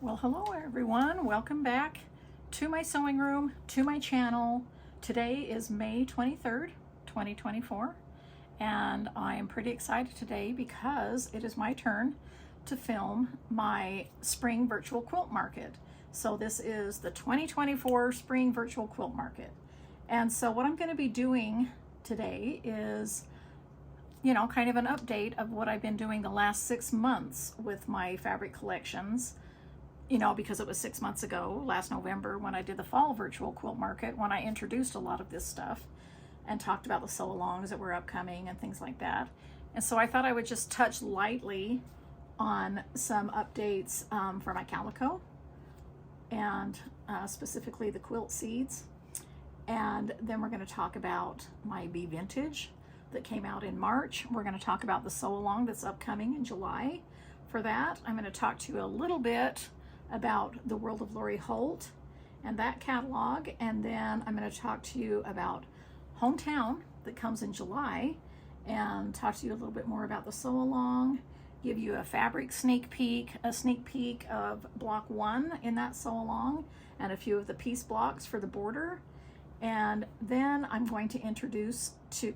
Well, hello everyone. Welcome back to my sewing room, to my channel. Today is May 23rd, 2024, and I am pretty excited today because it is my turn to film my spring virtual quilt market. So this is the 2024 spring virtual quilt market. And so what I'm going to be doing today is kind of an update of what I've been doing the last 6 months with my fabric collections. Because it was 6 months ago, last November, when I did the fall virtual quilt market, when I introduced a lot of this stuff and talked about the sew-alongs that were upcoming and things like that. And so I thought I would just touch lightly on some updates for my calico and specifically the quilt seeds. And then we're going to talk about my Bee Vintage that came out in March. We're going to talk about the sew-along that's upcoming in July. For that, I'm going to talk to you a little bit about the World of Lori Holt and that catalog, and then I'm going to talk to you about Hometown that comes in July, and talk to you a little bit more about the sew-along, give you a fabric sneak peek of block 1 in that sew-along, and a few of the piece blocks for the border. And then I'm going to introduce to,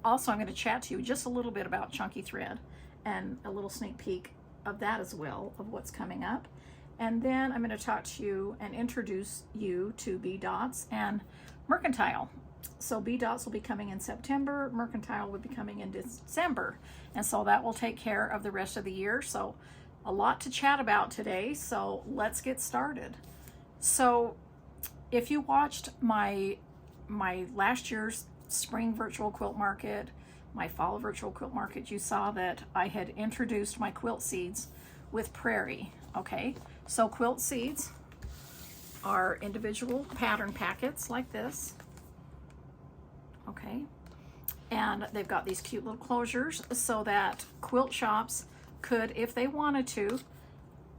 also I'm going to chat to you just a little bit about chunky thread and a little sneak peek of that as well, of what's coming up. And then I'm going to talk to you and introduce you to Bee Dots and Mercantile. So Bee Dots will be coming in September, Mercantile will be coming in December. And so that will take care of the rest of the year. So a lot to chat about today. So let's get started. So if you watched my last year's spring virtual quilt market, my fall virtual quilt market, you saw that I had introduced my quilt seeds with Prairie. Okay, so quilt seeds are individual pattern packets like this. Okay, and they've got these cute little closures so that quilt shops could, if they wanted to,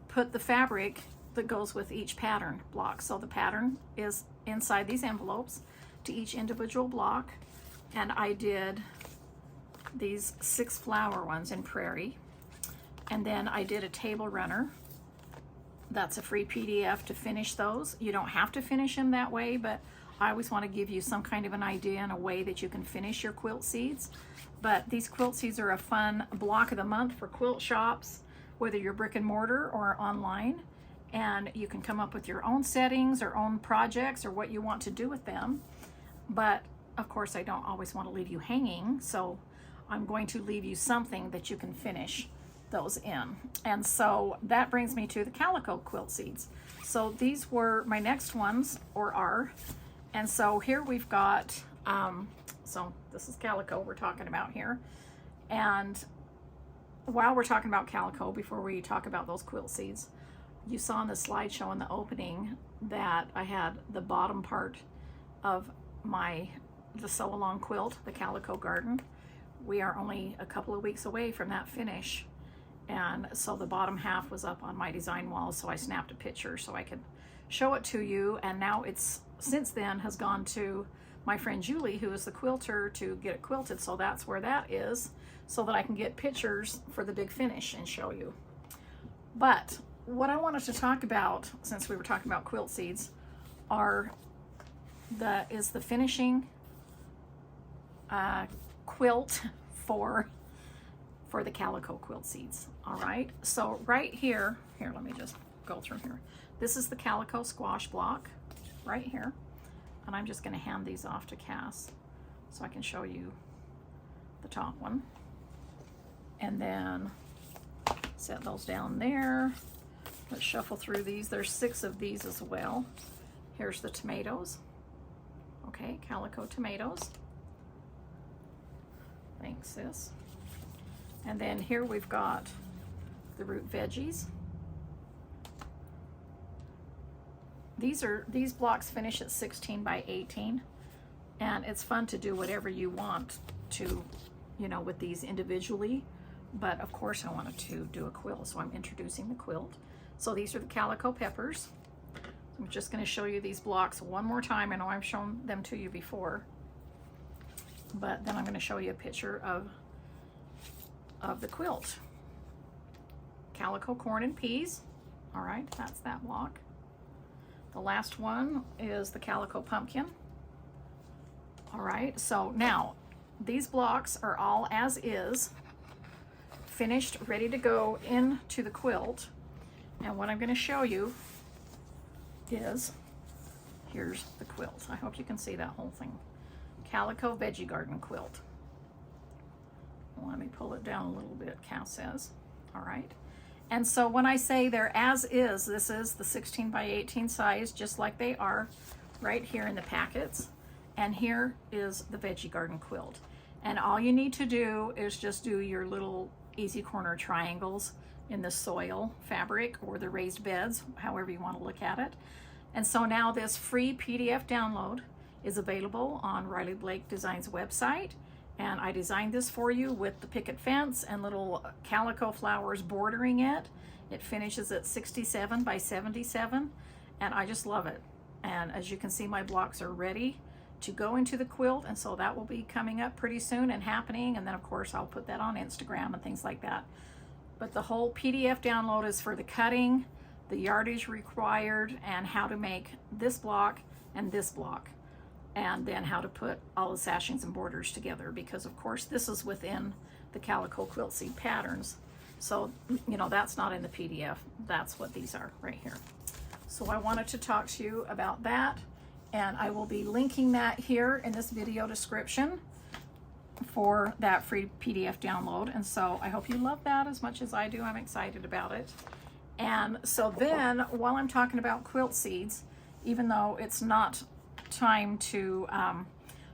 put the fabric that goes with each pattern block. So the pattern is inside these envelopes to each individual block, and I did these 6 flower ones in Prairie, and then I did a table runner. That's a free PDF to finish those. You don't have to finish them that way, but I always want to give you some kind of an idea and a way that you can finish your quilt seeds. But these quilt seeds are a fun block of the month for quilt shops, whether you're brick and mortar or online, and you can come up with your own settings or own projects or what you want to do with them. But of course, I don't always want to leave you hanging, so I'm going to leave you something that you can finish those in. And so that brings me to the calico quilt seeds. So these were my next ones, or are. And so here we've got, so this is calico we're talking about here. And while we're talking about calico, before we talk about those quilt seeds, you saw in the slideshow in the opening that I had the bottom part of the sew-along quilt, the Calico Garden. We are only a couple of weeks away from that finish. And so the bottom half was up on my design wall, so I snapped a picture so I could show it to you. And now it's, since then, has gone to my friend Julie, who is the quilter, to get it quilted. So that's where that is, so that I can get pictures for the big finish and show you. But what I wanted to talk about, since we were talking about quilt seeds, is the finishing quilt for the calico quilt seeds. All right, so right here, let me just go through here. This is the calico squash block right here, and I'm just going to hand these off to Cass so I can show you the top one, and then set those down there. Let's shuffle through these. There's 6 of these as well. Here's the tomatoes. Okay, calico tomatoes. Thanks, sis. And then here we've got the root veggies. These blocks finish at 16 by 18, and it's fun to do whatever you want to, with these individually. But of course I wanted to do a quilt, so I'm introducing the quilt. So these are the calico peppers. I'm just going to show you these blocks one more time. I know I've shown them to you before, but then I'm going to show you a picture of the quilt. Calico corn and peas. All right, that's that block. The last one is the Calico Pumpkin. All right, so now these blocks are all as is, finished, ready to go into the quilt. And what I'm going to show you is, here's the quilt. I hope you can see that whole thing. Calico Veggie Garden Quilt. Let me pull it down a little bit, Cal says. All right. And so when I say they're as is, this is the 16 by 18 size, just like they are right here in the packets. And here is the Veggie Garden Quilt. And all you need to do is just do your little easy corner triangles in the soil fabric or the raised beds, however you want to look at it. And so now this free PDF download is available on Riley Blake Designs website. And I designed this for you with the picket fence and little calico flowers bordering it. It finishes at 67 by 77, and I just love it. And as you can see, my blocks are ready to go into the quilt, and so that will be coming up pretty soon and happening. And then of course I'll put that on Instagram and things like that. But the whole PDF download is for the cutting, the yardage required, and how to make this block and this block, and then how to put all the sashings and borders together, because of course this is within the Calico Quilt Seed patterns. So, you know, that's not in the PDF. That's what these are right here. So I wanted to talk to you about that, and I will be linking that here in this video description for that free PDF download. And so I hope you love that as much as I do. I'm excited about it. And so then while I'm talking about quilt seeds, even though it's not time to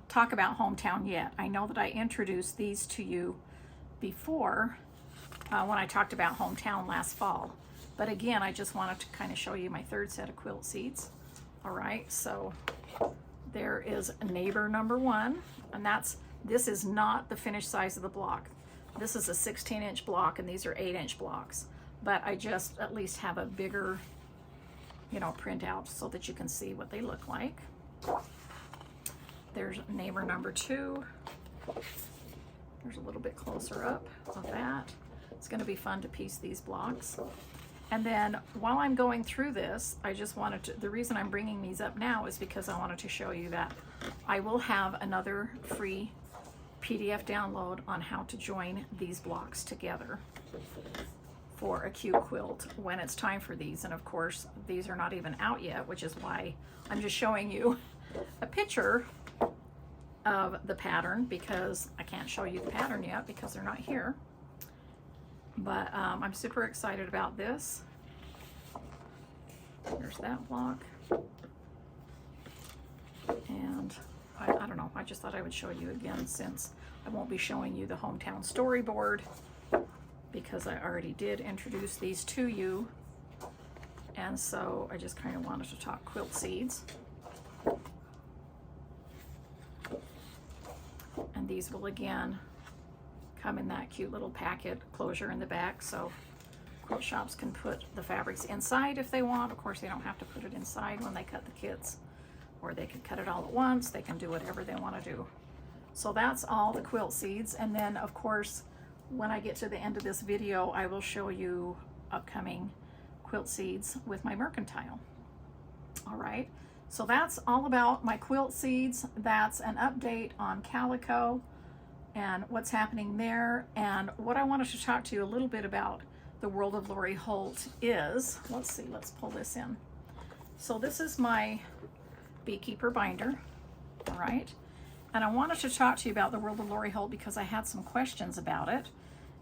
talk about Hometown yet, I know that I introduced these to you before when I talked about Hometown last fall. But again, I just wanted to kind of show you my third set of quilt seeds. All right, so there is neighbor number one, and this is not the finished size of the block. This is a 16-inch block, and these are 8-inch blocks. But I just at least have a bigger, you know, printout so that you can see what they look like. There's neighbor number two. There's a little bit closer up of that. It's going to be fun to piece these blocks. And then while I'm going through this, I just wanted to, the reason I'm bringing these up now is because I wanted to show you that I will have another free PDF download on how to join these blocks together for a cute quilt when it's time for these. And of course, these are not even out yet, which is why I'm just showing you a picture of the pattern, because I can't show you the pattern yet because they're not here. But I'm super excited about this. There's that block. And I don't know, I just thought I would show you again, since I won't be showing you the Hometown storyboard because I already did introduce these to you. And so I just kind of wanted to talk quilt seeds. And these will again come in that cute little packet closure in the back, so quilt shops can put the fabrics inside if they want. Of course, they don't have to put it inside when they cut the kits, or they can cut it all at once. They can do whatever they want to do. So that's all the quilt seeds. And then of course, when I get to the end of this video, I will show you upcoming quilt seeds with my mercantile. All right, so that's all about my quilt seeds. That's an update on Calico and what's happening there. And what I wanted to talk to you a little bit about the World of Lori Holt is, let's see, let's pull this in. So this is my beekeeper binder, all right? And I wanted to talk to you about the World of Lori Holt because I had some questions about it,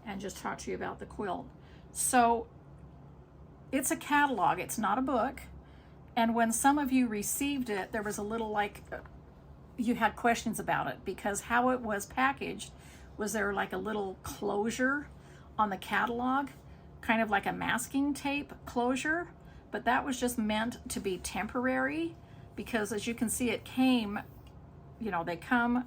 and just talk to you about the quilt. So it's a catalog, it's not a book. And when some of you received it, there was a little like, you had questions about it, because how it was packaged was there like a little closure on the catalog, kind of like a masking tape closure, but that was just meant to be temporary, because as you can see, it came, you know, they come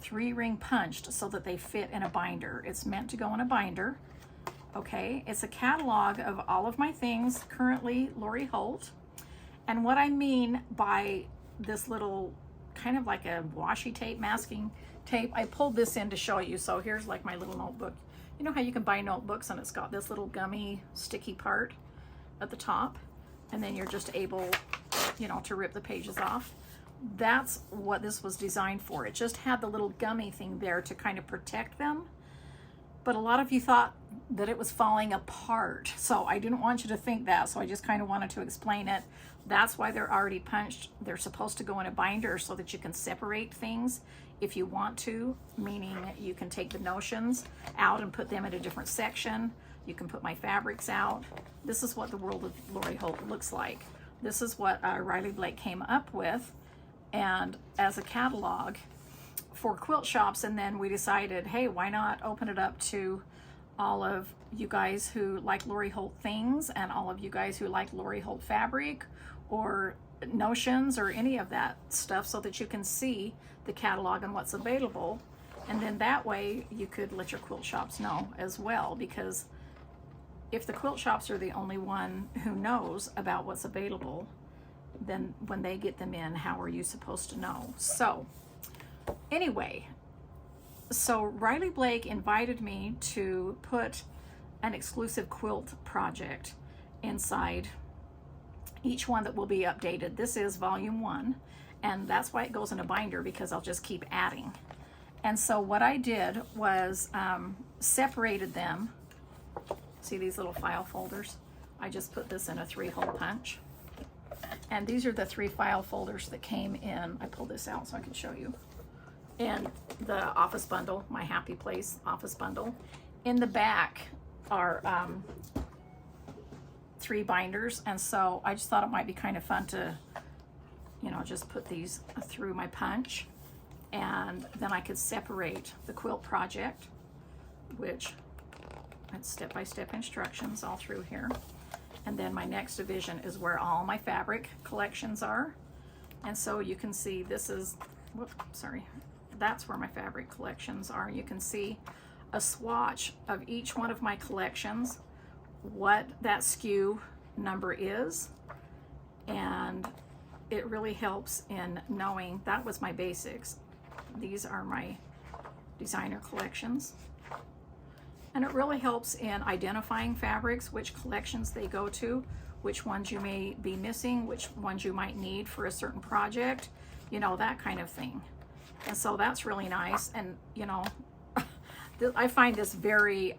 3-ring punched so that they fit in a binder. It's meant to go in a binder. Okay, it's a catalog of all of my things currently Lori Holt. And what I mean by this little kind of like a washi tape, masking tape, I pulled this in to show you. So here's like my little notebook. You know how you can buy notebooks and it's got this little gummy sticky part? at the top, and then you're just able, you know, to rip the pages off. That's what this was designed for. It just had the little gummy thing there to kind of protect them. But a lot of you thought that it was falling apart. So I didn't want you to think that. So I just kind of wanted to explain it. That's why they're already punched. They're supposed to go in a binder so that you can separate things if you want to, meaning you can take the notions out and put them in a different section. You can put my fabrics out. This is what the World of Lori Holt looks like. This is what Riley Blake came up with and as a catalog for quilt shops. And then we decided, hey, why not open it up to all of you guys who like Lori Holt things and all of you guys who like Lori Holt fabric or notions or any of that stuff, so that you can see the catalog and what's available. And then that way you could let your quilt shops know as well, because if the quilt shops are the only one who knows about what's available, then when they get them in, how are you supposed to know? So anyway, so Riley Blake invited me to put an exclusive quilt project inside each one that will be updated. This is volume 1, and that's why it goes in a binder, because I'll just keep adding. And so what I did was separated them. See these little file folders? I just put this in a 3-hole punch. And these are the 3 file folders that came in. I pulled this out so I can show you. In the office bundle, my Happy Place office bundle. In the back are 3 binders, and so I just thought it might be kind of fun to, you know, just put these through my punch, and then I could separate the quilt project, which it's step-by-step instructions all through here. And then my next division is where all my fabric collections are. And so you can see this is, whoops, sorry, that's where my fabric collections are. You can see a swatch of each one of my collections, what that SKU number is, and it really helps in knowing that was my basics. These are my designer collections. And it really helps in identifying fabrics, which collections they go to, which ones you may be missing, which ones you might need for a certain project, you know, that kind of thing. And so that's really nice. And, you know, I find this very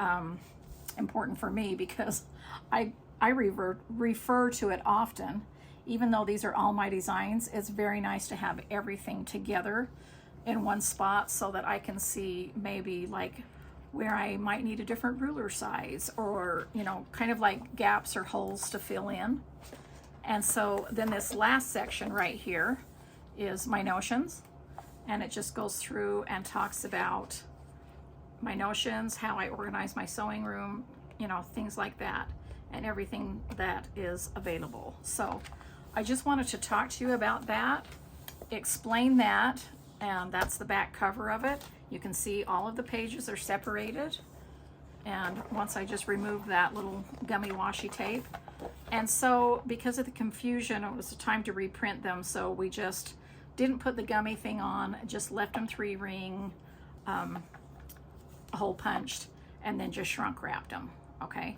important for me, because I refer to it often. Even though these are all my designs, it's very nice to have everything together in one spot so that I can see maybe like where I might need a different ruler size, or, you know, kind of like gaps or holes to fill in. And so then this last section right here is my notions, and it just goes through and talks about my notions, how I organize my sewing room, you know, things like that, and everything that is available. So I just wanted to talk to you about that, explain that, and that's the back cover of it. You can see all of the pages are separated, and once I just removed that little gummy washi tape. And so because of the confusion, it was time to reprint them, so we just didn't put the gummy thing on, just left them 3-ring hole punched, and then just shrunk wrapped them. Okay,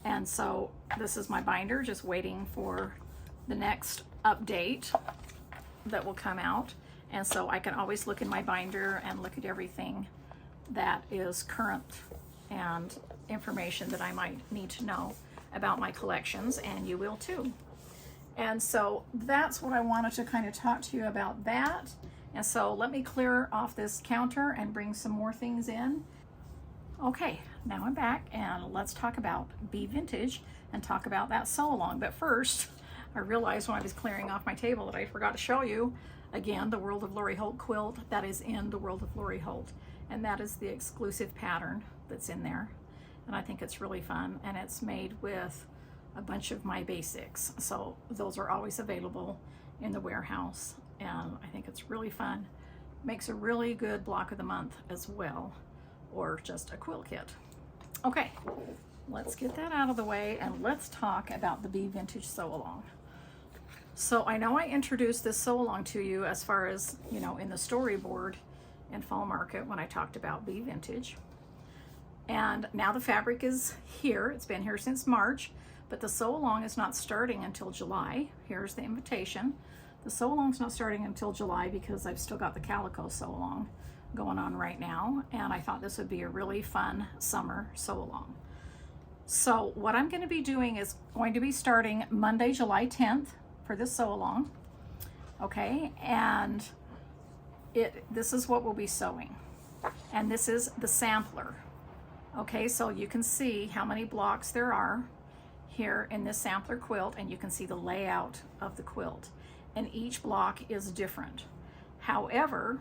and so this is my binder, just waiting for the next update that will come out. And so I can always look in my binder and look at everything that is current and information that I might need to know about my collections, and you will too. And so that's what I wanted to kind of talk to you about that. And so let me clear off this counter and bring some more things in. Okay, now I'm back, and let's talk about Be Vintage and talk about that sew along. But first, I realized when I was clearing off my table that I forgot to show you again the World of Lori Holt quilt that is in the World of Lori Holt, and that is the exclusive pattern that's in there. And I think it's really fun, and it's made with a bunch of my basics, so those are always available in the warehouse, and I think it's really fun. Makes a really good block of the month as well, or just a quilt kit. Okay, let's get that out of the way, and let's talk about the Be Vintage sew along. So I know I introduced this sew along to you as far as, you know, in the storyboard in Fall Market when I talked about Be Vintage. And now the fabric is here. It's been here since March, but the sew along is not starting until July. Here's the invitation. The sew along's not starting until July because I've still got the calico sew along going on right now, and I thought this would be a really fun summer sew along. So what I'm going to be doing is going to be starting Monday, July 10th for this sew along. Okay, and this is what we'll be sewing, and this is the sampler. Okay, so you can see how many blocks there are here in this sampler quilt, and you can see the layout of the quilt, and each block is different. However,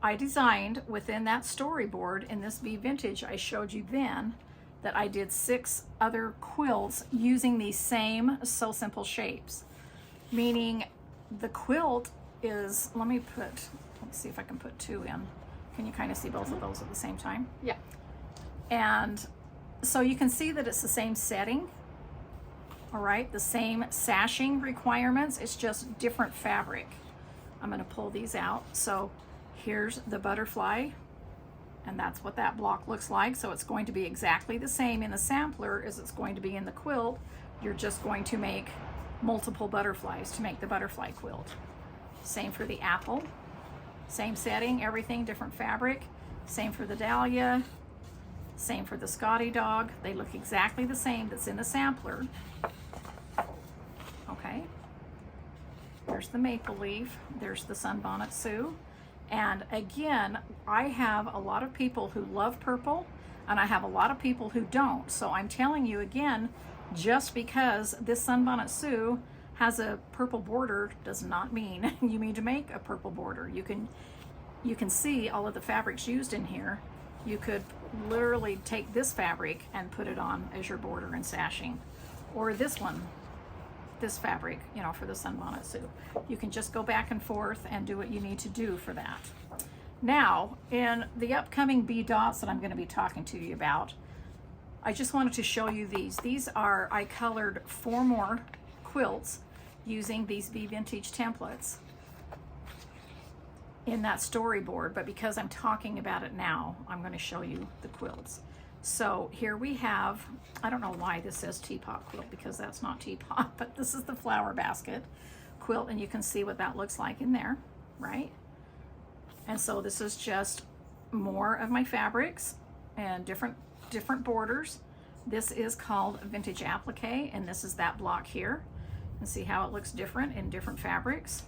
I designed within that storyboard in this Be Vintage I showed you then that I did 6 other quilts using these same Sew Simple shapes, meaning the quilt is, let's see if I can put 2 in. Can you kind of see both of those at the same time? Yeah. And so you can see that it's the same setting, all right, the same sashing requirements, it's just different fabric. I'm going to pull these out. So here's the butterfly, and that's what that block looks like. So it's going to be exactly the same in the sampler as it's going to be in the quilt. You're just going to make multiple butterflies to make the butterfly quilt. Same for the apple, same setting, everything, different fabric. Same for the dahlia, same for the Scotty dog. They look exactly the same that's in the sampler. Okay, there's the maple leaf, there's the Sunbonnet Sue. And again, I have a lot of people who love purple, and I have a lot of people who don't. So I'm telling you again, just because this Sunbonnet Sue has a purple border does not mean you need to make a purple border. You can see all of the fabrics used in here. You could literally take this fabric and put it on as your border and sashing, or this one, this fabric, you know, for the Sunbonnet Sue. You can just go back and forth and do what you need to do for that. Now, in the upcoming Be Dots that I'm going to be talking to you about, I just wanted to show you these. These are, I colored 4 more quilts using these Be Vintage templates in that storyboard, but because I'm talking about it now, I'm going to show you the quilts. So here we have, I don't know why this says teapot quilt, because that's not teapot, but this is the flower basket quilt, and you can see what that looks like in there, right? And so this is just more of my fabrics and different borders. This is called Vintage Applique, and this is that block here. And see how it looks different in different fabrics.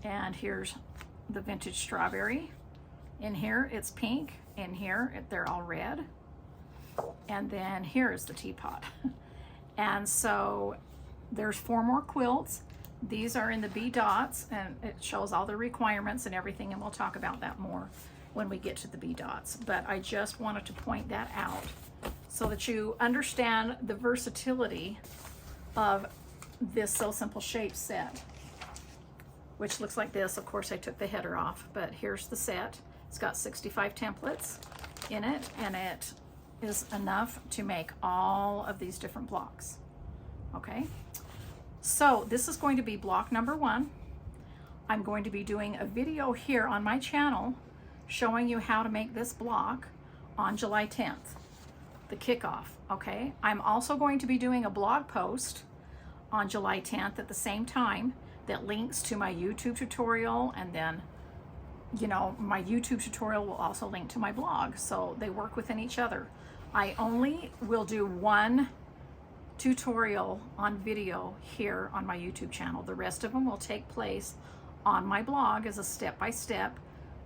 And here's the Vintage Strawberry. In here it's pink, in here they're all red, and then here is the teapot. And so there's 4 more quilts. These are in the Be Dots, and it shows all the requirements and everything, and we'll talk about that more when we get to the Be Dots. But I just wanted to point that out so that you understand the versatility of this Sew Simple Shape set, which looks like this. Of course, I took the header off, but here's the set. It's got 65 templates in it, and it is enough to make all of these different blocks. Okay, so this is going to be block number 1. I'm going to be doing a video here on my channel showing you how to make this block on July 10th, the kickoff. Okay, I'm also going to be doing a blog post on July 10th at the same time that links to my YouTube tutorial, and then, you know, my YouTube tutorial will also link to my blog, so they work within each other. I only will do 1 tutorial on video here on my YouTube channel. The rest of them will take place on my blog as a step-by-step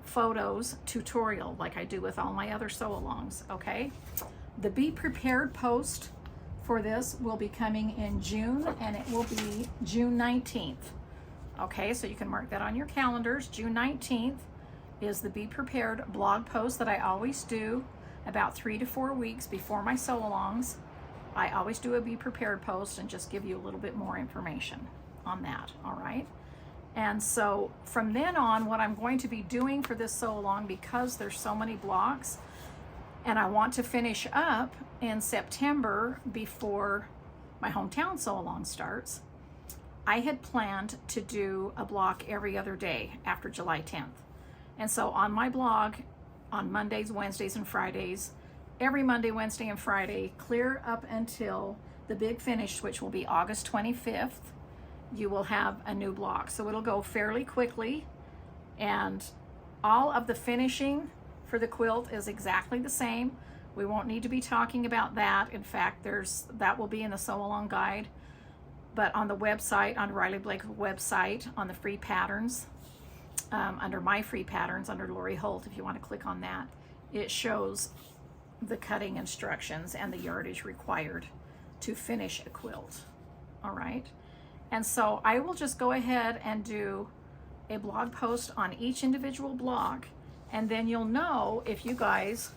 photos tutorial, like I do with all my other sew-alongs, okay? The Be Prepared post for this will be coming in June, and it will be June 19th. Okay, so you can mark that on your calendars. June 19th is the Be Prepared blog post that I always do about 3 to 4 weeks before my sew-alongs. I always do a Be Prepared post and just give you a little bit more information on that, all right? And so from then on, what I'm going to be doing for this sew-along, because there's so many blocks, and I want to finish up in September before my hometown sew-along starts, I had planned to do a block every other day after July 10th. And so on my blog, on Mondays, Wednesdays, and Fridays, every Monday, Wednesday, and Friday, clear up until the big finish, which will be August 25th. You will have a new block. So it'll go fairly quickly, and all of the finishing for the quilt is exactly the same. We won't need to be talking about that. In fact, that will be in the sew along guide, but on the website, on Riley Blake's website, on the free patterns, under my free patterns, under Lori Holt, if you want to click on that, it shows the cutting instructions and the yardage required to finish a quilt. All right. And so I will just go ahead and do a blog post on each individual block, and then you'll know if you guys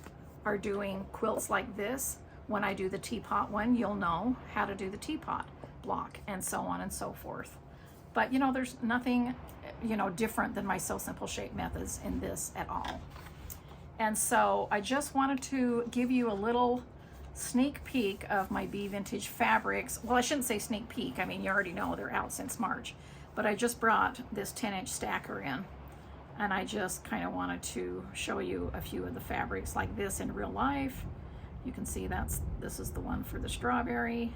are doing quilts like this. When I do the teapot one, you'll know how to do the teapot block, and so on and so forth. But you know, there's nothing, you know, different than my Sew Simple Shape methods in this at all. And so I just wanted to give you a little sneak peek of my Be Vintage fabrics. Well, I shouldn't say sneak peek. I mean, you already know they're out since March, but I just brought this 10-inch stacker in, and I just kind of wanted to show you a few of the fabrics like this in real life. You can see this is the one for the strawberry,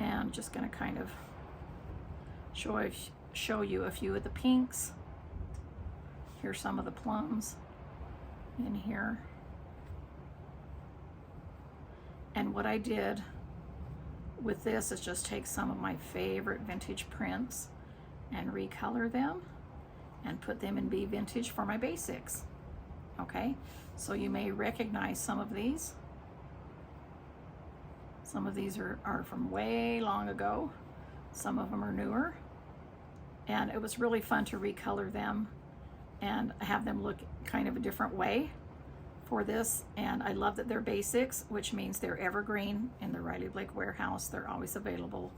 and just going to kind of show you a few of the pinks. Here's some of the plums in here. And what I did with this is just take some of my favorite vintage prints and recolor them and put them in Be Vintage for my basics. Okay, so you may recognize some of these. Some of these are from way long ago. Some of them are newer. And it was really fun to recolor them and have them look kind of a different way for this. And I love that they're basics, which means they're evergreen in the Riley Blake warehouse. They're always available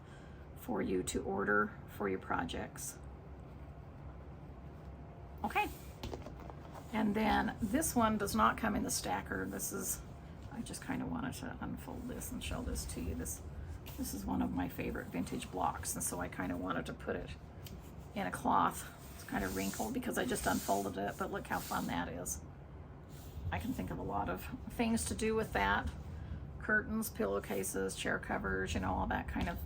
for you to order for your projects. Okay. And then this one does not come in the stacker. This is, I just kind of wanted to unfold this and show this to you. This is one of my favorite vintage blocks, and so I kind of wanted to put it in a cloth. It's kind of wrinkled because I just unfolded it, but look how fun that is. I can think of a lot of things to do with that. Curtains, pillowcases, chair covers, you know, all that kind of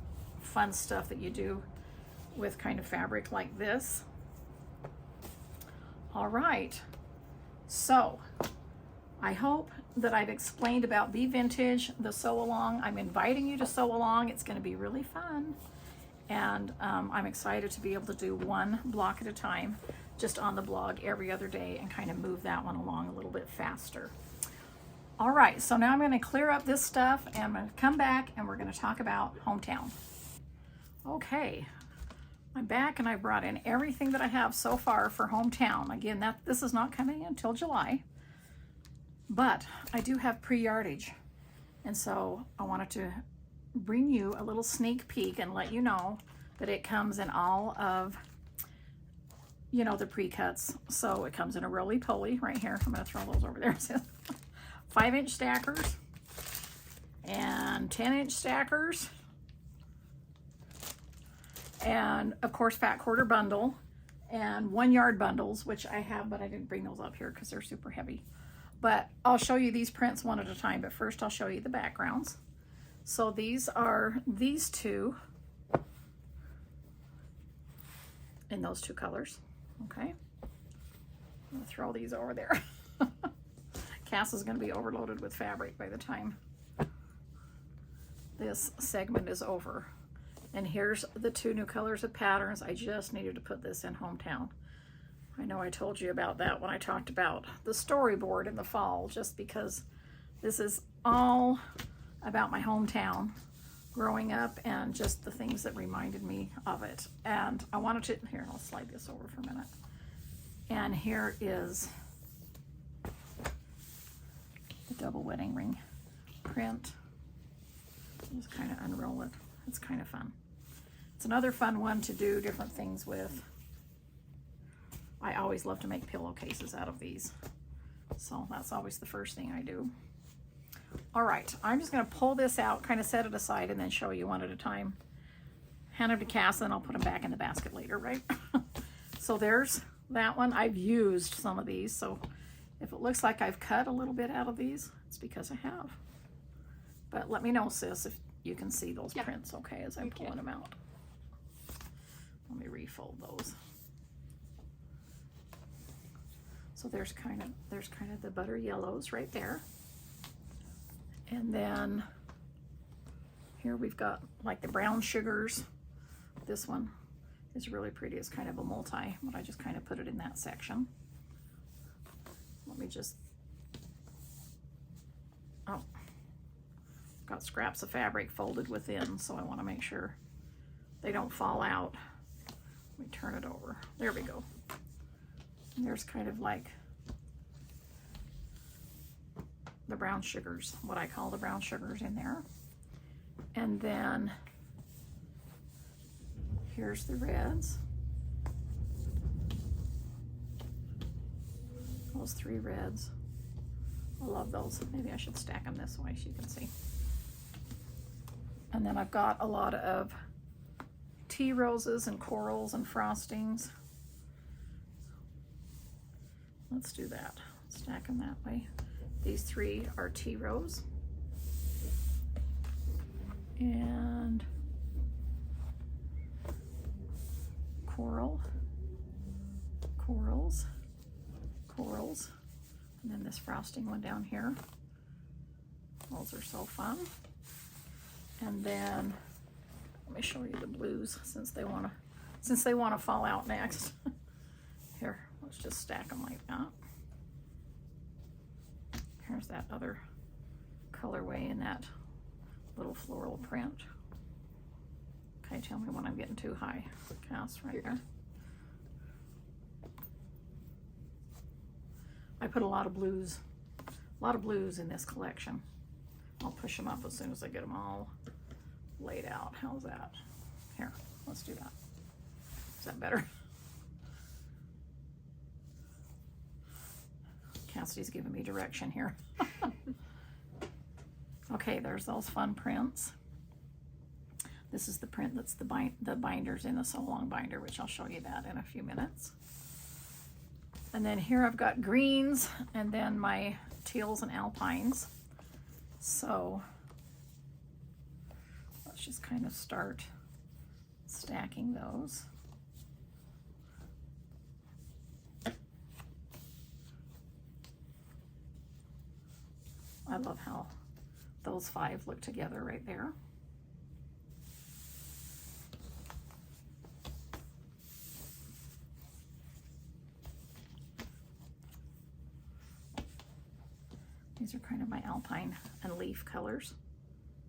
fun stuff that you do with kind of fabric like this. All right, so I hope that I've explained about Be Vintage, the sew along. I'm inviting you to sew along. It's going to be really fun. And I'm excited to be able to do one block at a time just on the blog every other day and kind of move that one along a little bit faster. All right, so now I'm going to clear up this stuff, and I'm going to come back and we're going to talk about Hometown. Okay, I'm back and I brought in everything that I have so far for Hometown. Again, this is not coming until July, but I do have pre-yardage, and so I wanted to bring you a little sneak peek and let you know that it comes in all of, you know, the pre-cuts. So it comes in a roly-poly right here. I'm going to throw those over there. 5-inch stackers and 10-inch stackers, and of course fat quarter bundle and 1-yard bundles, which I have, but I didn't bring those up here because they're super heavy. But I'll show you these prints one at a time, but first I'll show you the backgrounds. So these are these two in those two colors. Okay, I'm gonna throw these over there. Cass is gonna be overloaded with fabric by the time this segment is over. And here's the two new colors of patterns. I just needed to put this in Hometown. I know I told you about that when I talked about the storyboard in the fall, just because this is all about my hometown growing up and just the things that reminded me of it. And I wanted to, here, I'll slide this over for a minute. And here is the double wedding ring print. Just kind of unroll it. It's kind of fun. It's another fun one to do different things with. I always love to make pillowcases out of these, so that's always the first thing I do. All right, I'm just going to pull this out, kind of set it aside, and then show you one at a time. Hand them to Cass, and I'll put them back in the basket later, right? So there's that one. I've used some of these, so if it looks like I've cut a little bit out of these, It's because I have. But let me know, sis, if you can see those prints okay as I'm pulling them out. Let me refold those. So there's kind of the butter yellows right there. And then here we've got like the brown sugars. This one is really pretty. It's kind of a multi, but I just kind of put it in that section. Let me just, oh, got scraps of fabric folded within, so I want to make sure they don't fall out. Let me turn it over. There we go. And there's kind of like the brown sugars, what I call the brown sugars in there. And then here's the reds. Those 3 reds. I love those. Maybe I should stack them this way so you can see. And then I've got a lot of tea roses and corals and frostings. Let's do that. Stack them that way. These 3 are tea rose. And coral, corals, corals, and then this frosting one down here. Those are so fun. And then let me show you the blues since they want to fall out next. Here, let's just stack them like that. Here's that other colorway in that little floral print. Okay, tell me when I'm getting too high. Cass, right there. I put a lot of blues in this collection. I'll push them up as soon as I get them all laid out. How's that? Here, let's do that. Is that better? Cassidy's giving me direction here. Okay, there's those fun prints. This is the print that's the binders in the Sew Along binder, which I'll show you that in a few minutes. And then here I've got greens and then my teals and alpines. So let's just kind of start stacking those. I love how those 5 look together right there. These are kind of my alpine and leaf colors,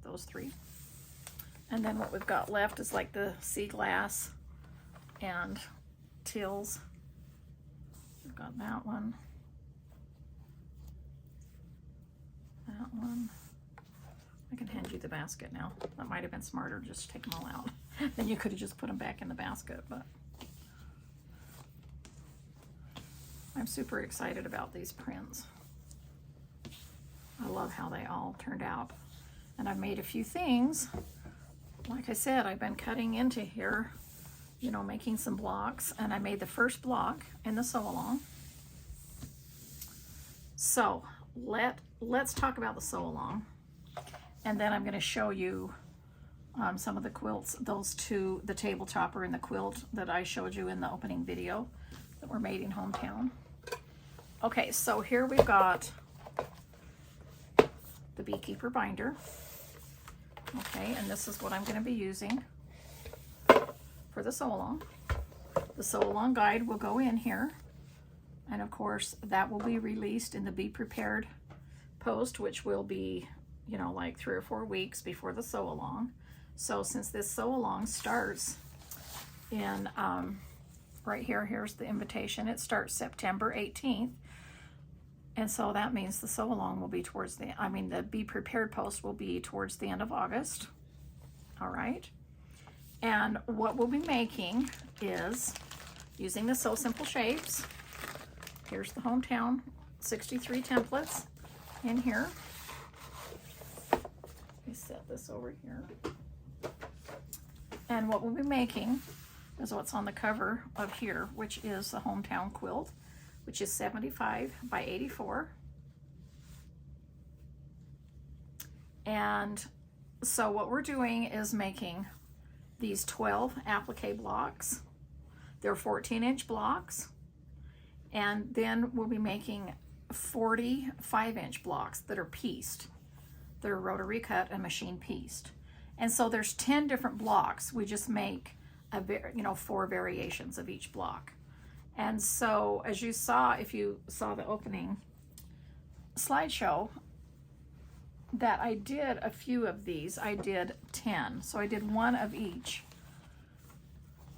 those 3. And then what we've got left is like the sea glass and teals. We've got that one. That one. I can hand you the basket now. That might have been smarter, just take them all out. Then you could have just put them back in the basket, but I'm super excited about these prints. I love how they all turned out. And I've made a few things. Like I said, I've been cutting into here, you know, making some blocks, and I made the first block in the Sew Along. So let's talk about the Sew Along. And then I'm going to show you some of the quilts, those 2, the table topper and the quilt that I showed you in the opening video that were made in Hometown. Okay, so here we've got the Beekeeper binder. Okay, and this is what I'm going to be using for the Sew Along. The Sew Along guide will go in here, and of course that will be released in the Be Prepared post, which will be, you know, like 3 or 4 weeks before the Sew Along. So since this Sew Along starts in right here, here's the invitation, it starts September 18th, and so that means the Sew Along will be towards the, the Be Prepared post will be towards the end of August. All right, and what we'll be making is using the Sew Simple Shapes. Here's the Hometown 63 templates in here. Let me set this over here. And what we'll be making is what's on the cover of here, which is the Hometown quilt, which is 75 by 84. And so what we're doing is making these 12 applique blocks. They're 14-inch blocks. And then we'll be making 40 5-inch blocks that are pieced. They're rotary cut and machine pieced. And so there's 10 different blocks. We just make 4 variations of each block. And so as you saw, if you saw the opening slideshow, that I did a few of these. I did 10. So I did one of each.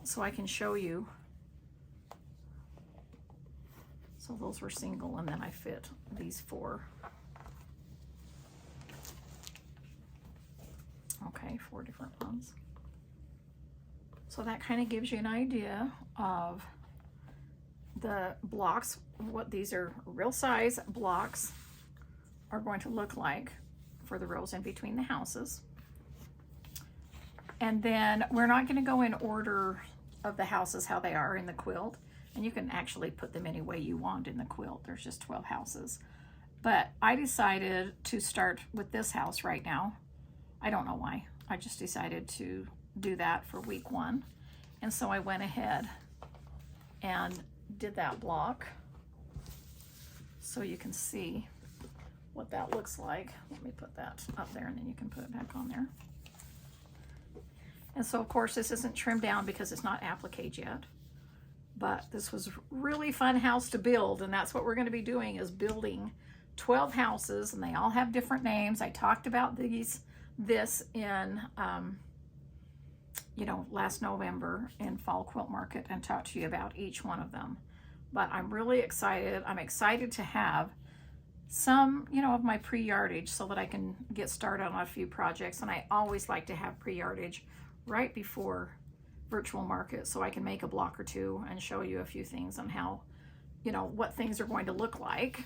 So I can show you. So those were single, and then I fit these 4. Okay, 4 different ones. So that kind of gives you an idea of the blocks, what these are real size blocks are going to look like for the rows in between the houses. And then we're not going to go in order of the houses how they are in the quilt, and you can actually put them any way you want in the quilt. There's just 12 houses, but I decided to start with this house right now. I don't know why. I just decided to do that for week 1, and so I went ahead and did that block so you can see what that looks like. Let me put that up there and then you can put it back on there. And so of course this isn't trimmed down because it's not appliqued yet, but this was really fun house to build, and that's what we're going to be doing, is building 12 houses, and they all have different names. I talked about this in last November in Fall Quilt Market and talked to you about each one of them. But I'm really excited. I'm excited to have some, of my pre-yardage so that I can get started on a few projects. And I always like to have pre-yardage right before virtual market so I can make a block or two and show you a few things on how, what things are going to look like.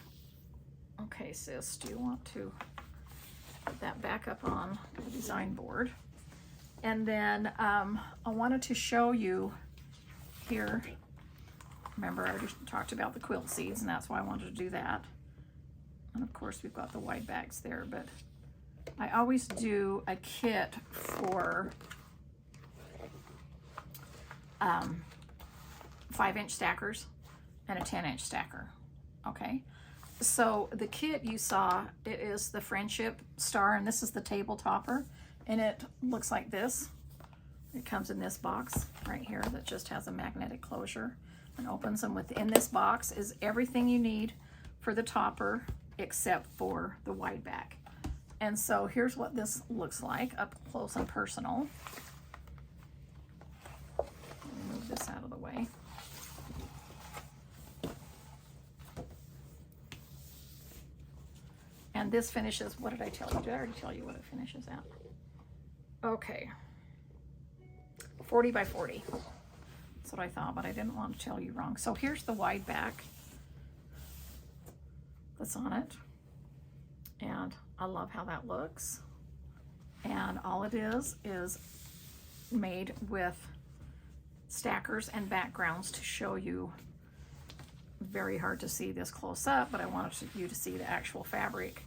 Okay, sis, do you want to put that back up on the design board? And then I wanted to show you here. Remember, I just talked about the quilt seeds, and that's why I wanted to do that. And of course, we've got the wide bags there, but I always do a kit for 5-inch stackers and a 10-inch stacker. Okay, so the kit you saw, it is the Friendship Star, and this is the table topper, and it looks like this. It comes in this box right here that just has a magnetic closure and opens, and within this box is everything you need for the topper except for the wide back. And so here's what this looks like up close and personal. Let me move this out of the way. And this finishes, what did I tell you? Did I already tell you what it finishes at? Okay, 40 by 40. That's what I thought, but I didn't want to tell you wrong. So here's the wide back that's on it. And I love how that looks. And all it is made with stackers and backgrounds to show you. Very hard to see this close up, but I wanted you to see the actual fabric.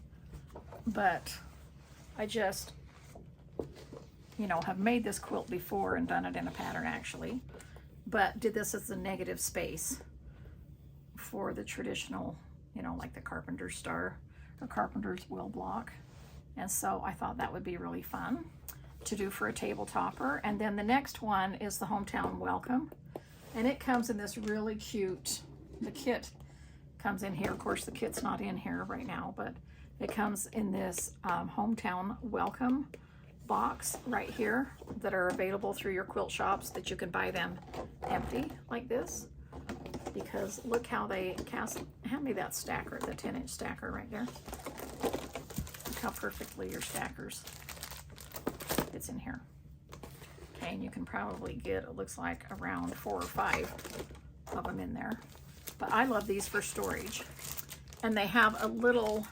But I just, have made this quilt before and done it in a pattern actually, but did this as a negative space for the traditional, like the Carpenter's Star or Carpenter's Will block. And so I thought that would be really fun to do for a table topper. And then the next one is the Hometown Welcome, and it comes in this really cute, the kit comes in here. Of course, the kit's not in here right now, but it comes in this Hometown Welcome box right here that are available through your quilt shops, that you can buy them empty like this, because look how they hand me that stacker, the 10-inch stacker right there. Look how perfectly your stackers fits in here. Okay, and you can probably get, it looks like around 4 or 5 of them in there. But I love these for storage. And they have a little,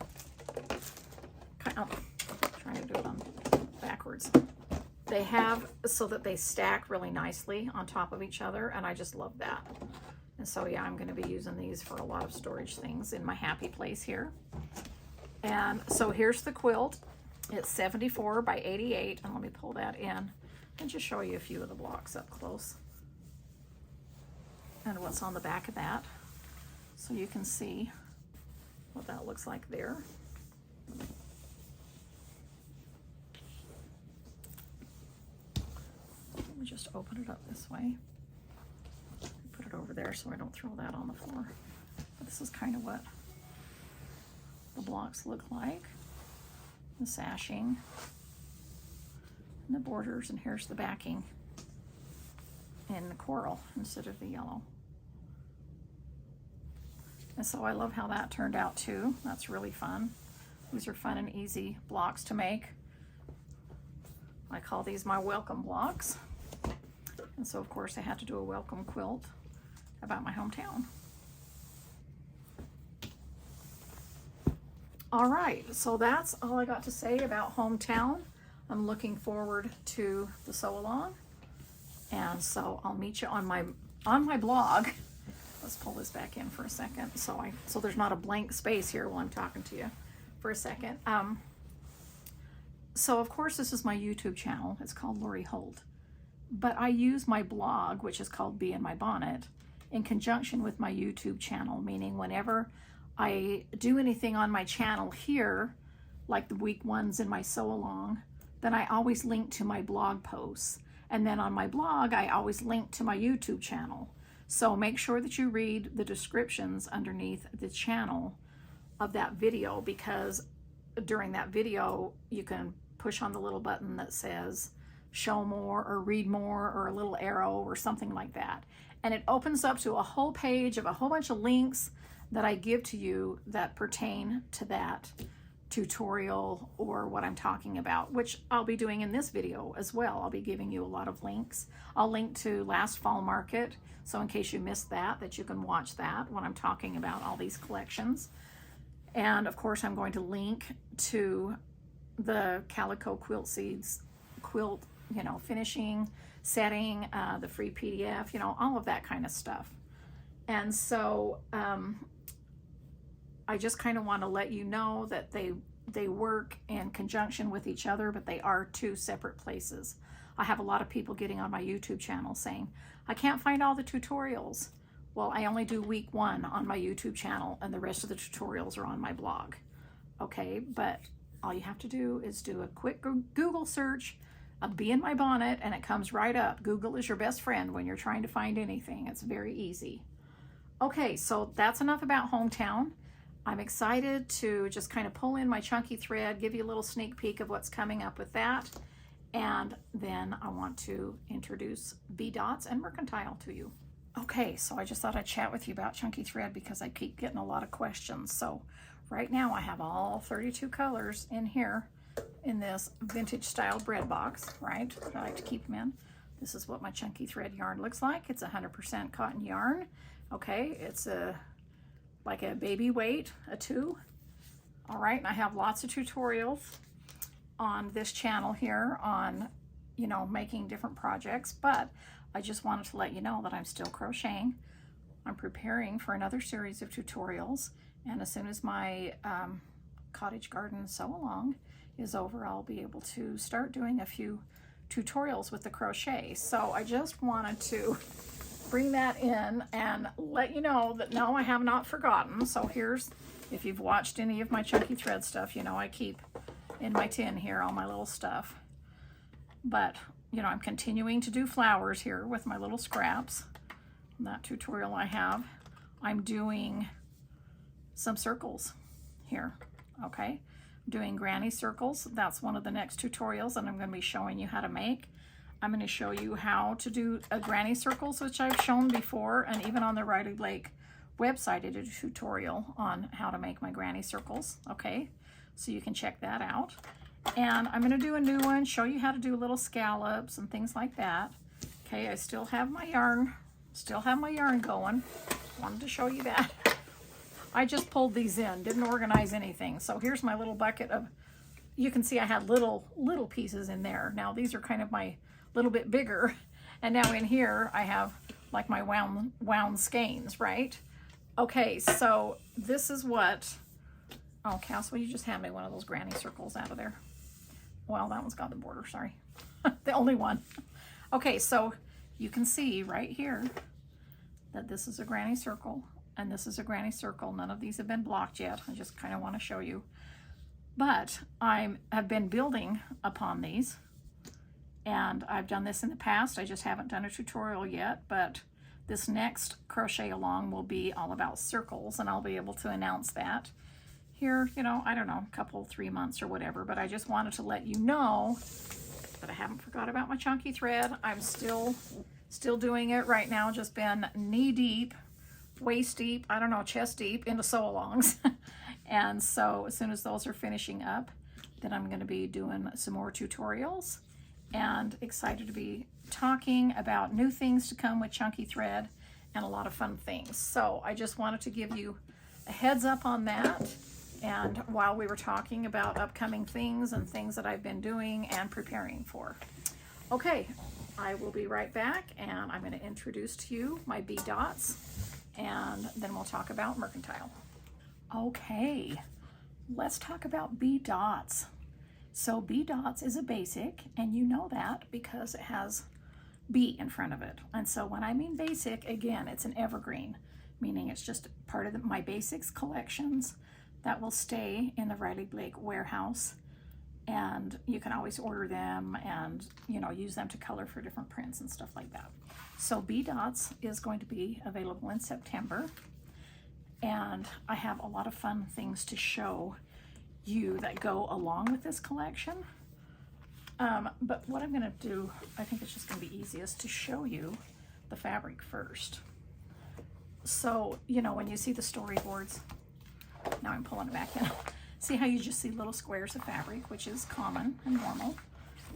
trying to do it on backwards. They have so that they stack really nicely on top of each other, and I just love that. And so yeah, I'm going to be using these for a lot of storage things in my happy place here. And so here's the quilt. It's 74 by 88, and let me pull that in and just show you a few of the blocks up close and what's on the back of that, so you can see what that looks like there. Let me just open it up this way. Put it over there so I don't throw that on the floor. But this is kind of what the blocks look like. The sashing and the borders, and here's the backing in the coral instead of the yellow. And so I love how that turned out too. That's really fun. These are fun and easy blocks to make. I call these my welcome blocks. And so of course I had to do a welcome quilt about my hometown. All right, so that's all I got to say about hometown. I'm looking forward to the sew along, and so I'll meet you on my blog. Let's pull this back in for a second, so there's not a blank space here while I'm talking to you for a second. So of course this is my YouTube channel. It's called Lori Holt, but I use my blog, which is called Bee in My Bonnet, in conjunction with my YouTube channel, meaning whenever I do anything on my channel here, like the week ones in my sew along, then I always link to my blog posts. And then on my blog, I always link to my YouTube channel. So make sure that you read the descriptions underneath the channel of that video, because during that video, you can push on the little button that says show more or read more or a little arrow or something like that. And it opens up to a whole page of a whole bunch of links that I give to you that pertain to that tutorial or what I'm talking about, which I'll be doing in this video as well. I'll be giving you a lot of links. I'll link to last fall market, so in case you missed that you can watch that when I'm talking about all these collections. And of course I'm going to link to the Calico Quilt Seeds quilt, finishing, setting, the free PDF, all of that kind of stuff. And so I just kind of want to let you know that they work in conjunction with each other, but they are two separate places. I have a lot of people getting on my YouTube channel saying, I can't find all the tutorials. Well, I only do week one on my YouTube channel, and the rest of the tutorials are on my blog. Okay, but all you have to do is do a quick Google search of Bee in My Bonnet, and it comes right up. Google is your best friend when you're trying to find anything. It's very easy. Okay, so that's enough about hometown. I'm excited to just kind of pull in my chunky thread, give you a little sneak peek of what's coming up with that. And then I want to introduce Bee Dots and Mercantile to you. Okay, so I just thought I'd chat with you about chunky thread because I keep getting a lot of questions. So right now I have all 32 colors in here in this vintage style bread box, right? I like to keep them in. This is what my chunky thread yarn looks like. It's 100% cotton yarn. Okay, it's like a baby weight, a 2. All right, and I have lots of tutorials on this channel here on, making different projects, but I just wanted to let you know that I'm still crocheting. I'm preparing for another series of tutorials, and as soon as my cottage garden sew along is over, I'll be able to start doing a few tutorials with the crochet. So I just wanted to bring that in and let you know that no, I have not forgotten. So here's, if you've watched any of my chunky thread stuff, I keep in my tin here all my little stuff. But I'm continuing to do flowers here with my little scraps. That tutorial I have, I'm doing some circles here. Okay, I'm doing granny circles. That's one of the next tutorials that I'm going to be showing you how to make. I'm going to show you how to do a granny circles, which I've shown before, and even on the Riley Lake website I did a tutorial on how to make my granny circles. Okay, so you can check that out. And I'm going to do a new one, show you how to do little scallops and things like that. Okay, I still have my yarn going. Wanted to show you that. I just pulled these in, didn't organize anything. So here's my little bucket of, you can see I had little pieces in there. Now these are kind of my little bit bigger, and now in here I have like my wound skeins, right? Okay, so this is what, oh Cass, will you just hand me one of those granny circles out of there? Well, that one's got the border, sorry. The only one. Okay, so you can see right here that this is a granny circle and this is a granny circle. None of these have been blocked yet. I just kind of want to show you. But I have been building upon these, and I've done this in the past. I just haven't done a tutorial yet, but this next crochet along will be all about circles, and I'll be able to announce that here, you know, I don't know, a couple, 3 months or whatever, but I just wanted to let you know that I haven't forgot about my chunky thread. I'm still doing it right now, just been knee deep, waist deep, I don't know, chest deep into sew-alongs. And so as soon as those are finishing up, then I'm going to be doing some more tutorials, and excited to be talking about new things to come with chunky thread and a lot of fun things. So I just wanted to give you a heads up on that. And while we were talking about upcoming things and things that I've been doing and preparing for. Okay, I will be right back, and I'm going to introduce to you my bead dots, and then we'll talk about mercantile. Okay, let's talk about bead dots. So bead dots is a basic, and you know that because it has B in front of it. And so when I mean basic, again, it's an evergreen, meaning it's just part of my basics collections that will stay in the Riley Blake warehouse, and you can always order them and, you know, use them to color for different prints and stuff like that. So bead dots is going to be available in September, and I have a lot of fun things to show you that go along with this collection. But what I'm going to do, I think it's just going to be easiest to show you the fabric first. So, you know, when you see the storyboards, now I'm pulling it back in. See how you just see little squares of fabric, which is common and normal.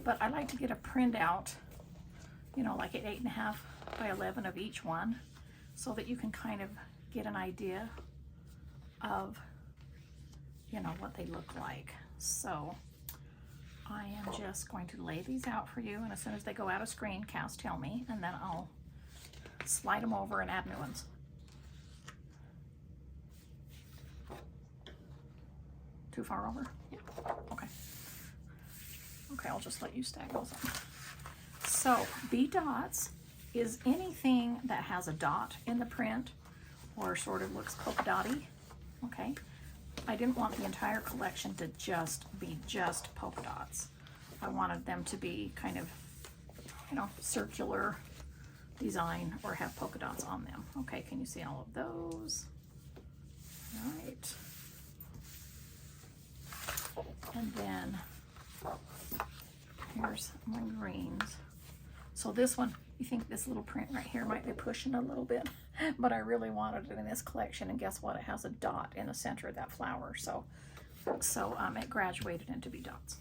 But I like to get a printout, you know, like at 8.5 by 11 of each one, so that you can kind of get an idea of, you know, what they look like. So I am just going to lay these out for you, and as soon as they go out of screencast, tell me, and then I'll slide them over and add new ones. Too far over? Yeah. Okay. Okay, I'll just let you stack those up. So bead dots is anything that has a dot in the print or sort of looks polka dotty. Okay. I didn't want the entire collection to just be just polka dots. I wanted them to be kind of, you know, circular design or have polka dots on them. Okay, can you see all of those? All right. And then here's my greens. So this one, you think this little print right here might be pushing a little bit, but I really wanted it in this collection, and guess what? It has a dot in the center of that flower. So it graduated into bead dots.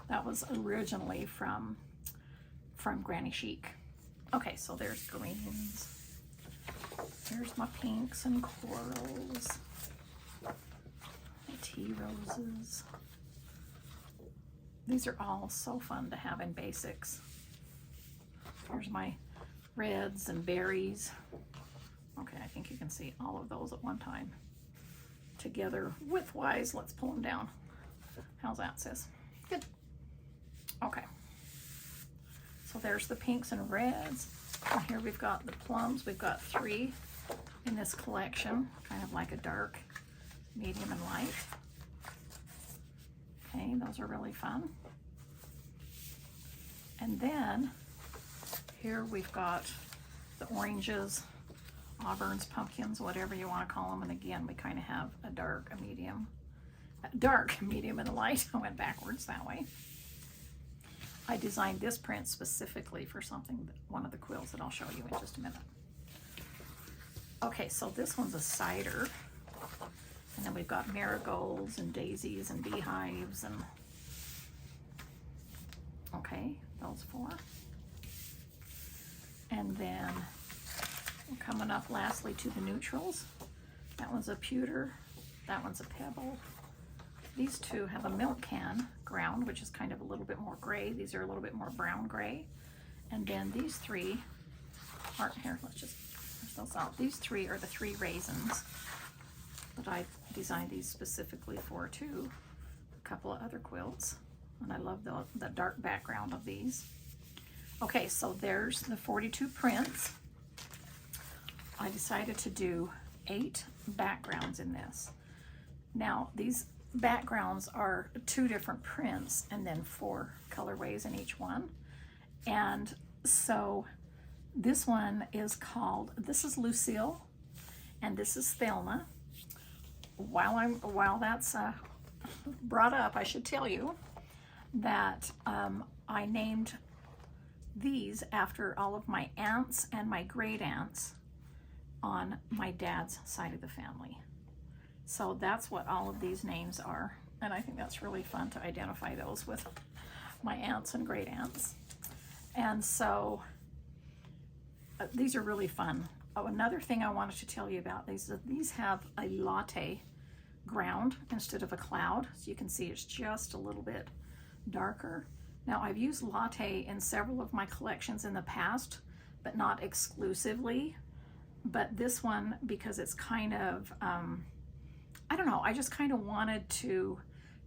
That was originally from Granny Chic. Okay, so there's greens. There's my pinks and corals. Tea roses. These are all so fun to have in basics. Here's my reds and berries. Okay, I think you can see all of those at one time. Together widthwise, let's pull them down. How's that, sis? Good. Okay. So there's the pinks and reds. And here we've got the plums. We've got 3 in this collection, kind of like a dark, medium, and light. Okay, those are really fun. And then here we've got the oranges, auburns, pumpkins, whatever you want to call them. And again, we kind of have a dark, a medium, and a light. I went backwards that way. I designed this print specifically for something, one of the quills that I'll show you in just a minute. Okay, so this one's a cider. And then we've got marigolds and daisies and beehives and, okay, those 4. And then we're coming up lastly to the neutrals. That one's a pewter, that one's a pebble. These 2 have a milk can ground, which is kind of a little bit more gray. These are a little bit more brown gray. And then these 3 are, here, let's just push those out. These 3 are the 3 raisins that I've designed these specifically for too. A couple of other quilts. And I love the dark background of these. Okay, so there's the 42 prints. I decided to do 8 backgrounds in this. Now, these backgrounds are 2 different prints and then 4 colorways in each one. And so this one is called, this is Lucille, and this is Thelma. While that's brought up, I should tell you that I named these after all of my aunts and my great aunts on my dad's side of the family. So that's what all of these names are. And I think that's really fun to identify those with my aunts and great aunts. And so these are really fun. Oh, another thing I wanted to tell you about these is these have a latte ground instead of a cloud. So you can see it's just a little bit darker. Now, I've used latte in several of my collections in the past, but not exclusively. But this one, because it's kind of, I don't know, I just kind of wanted to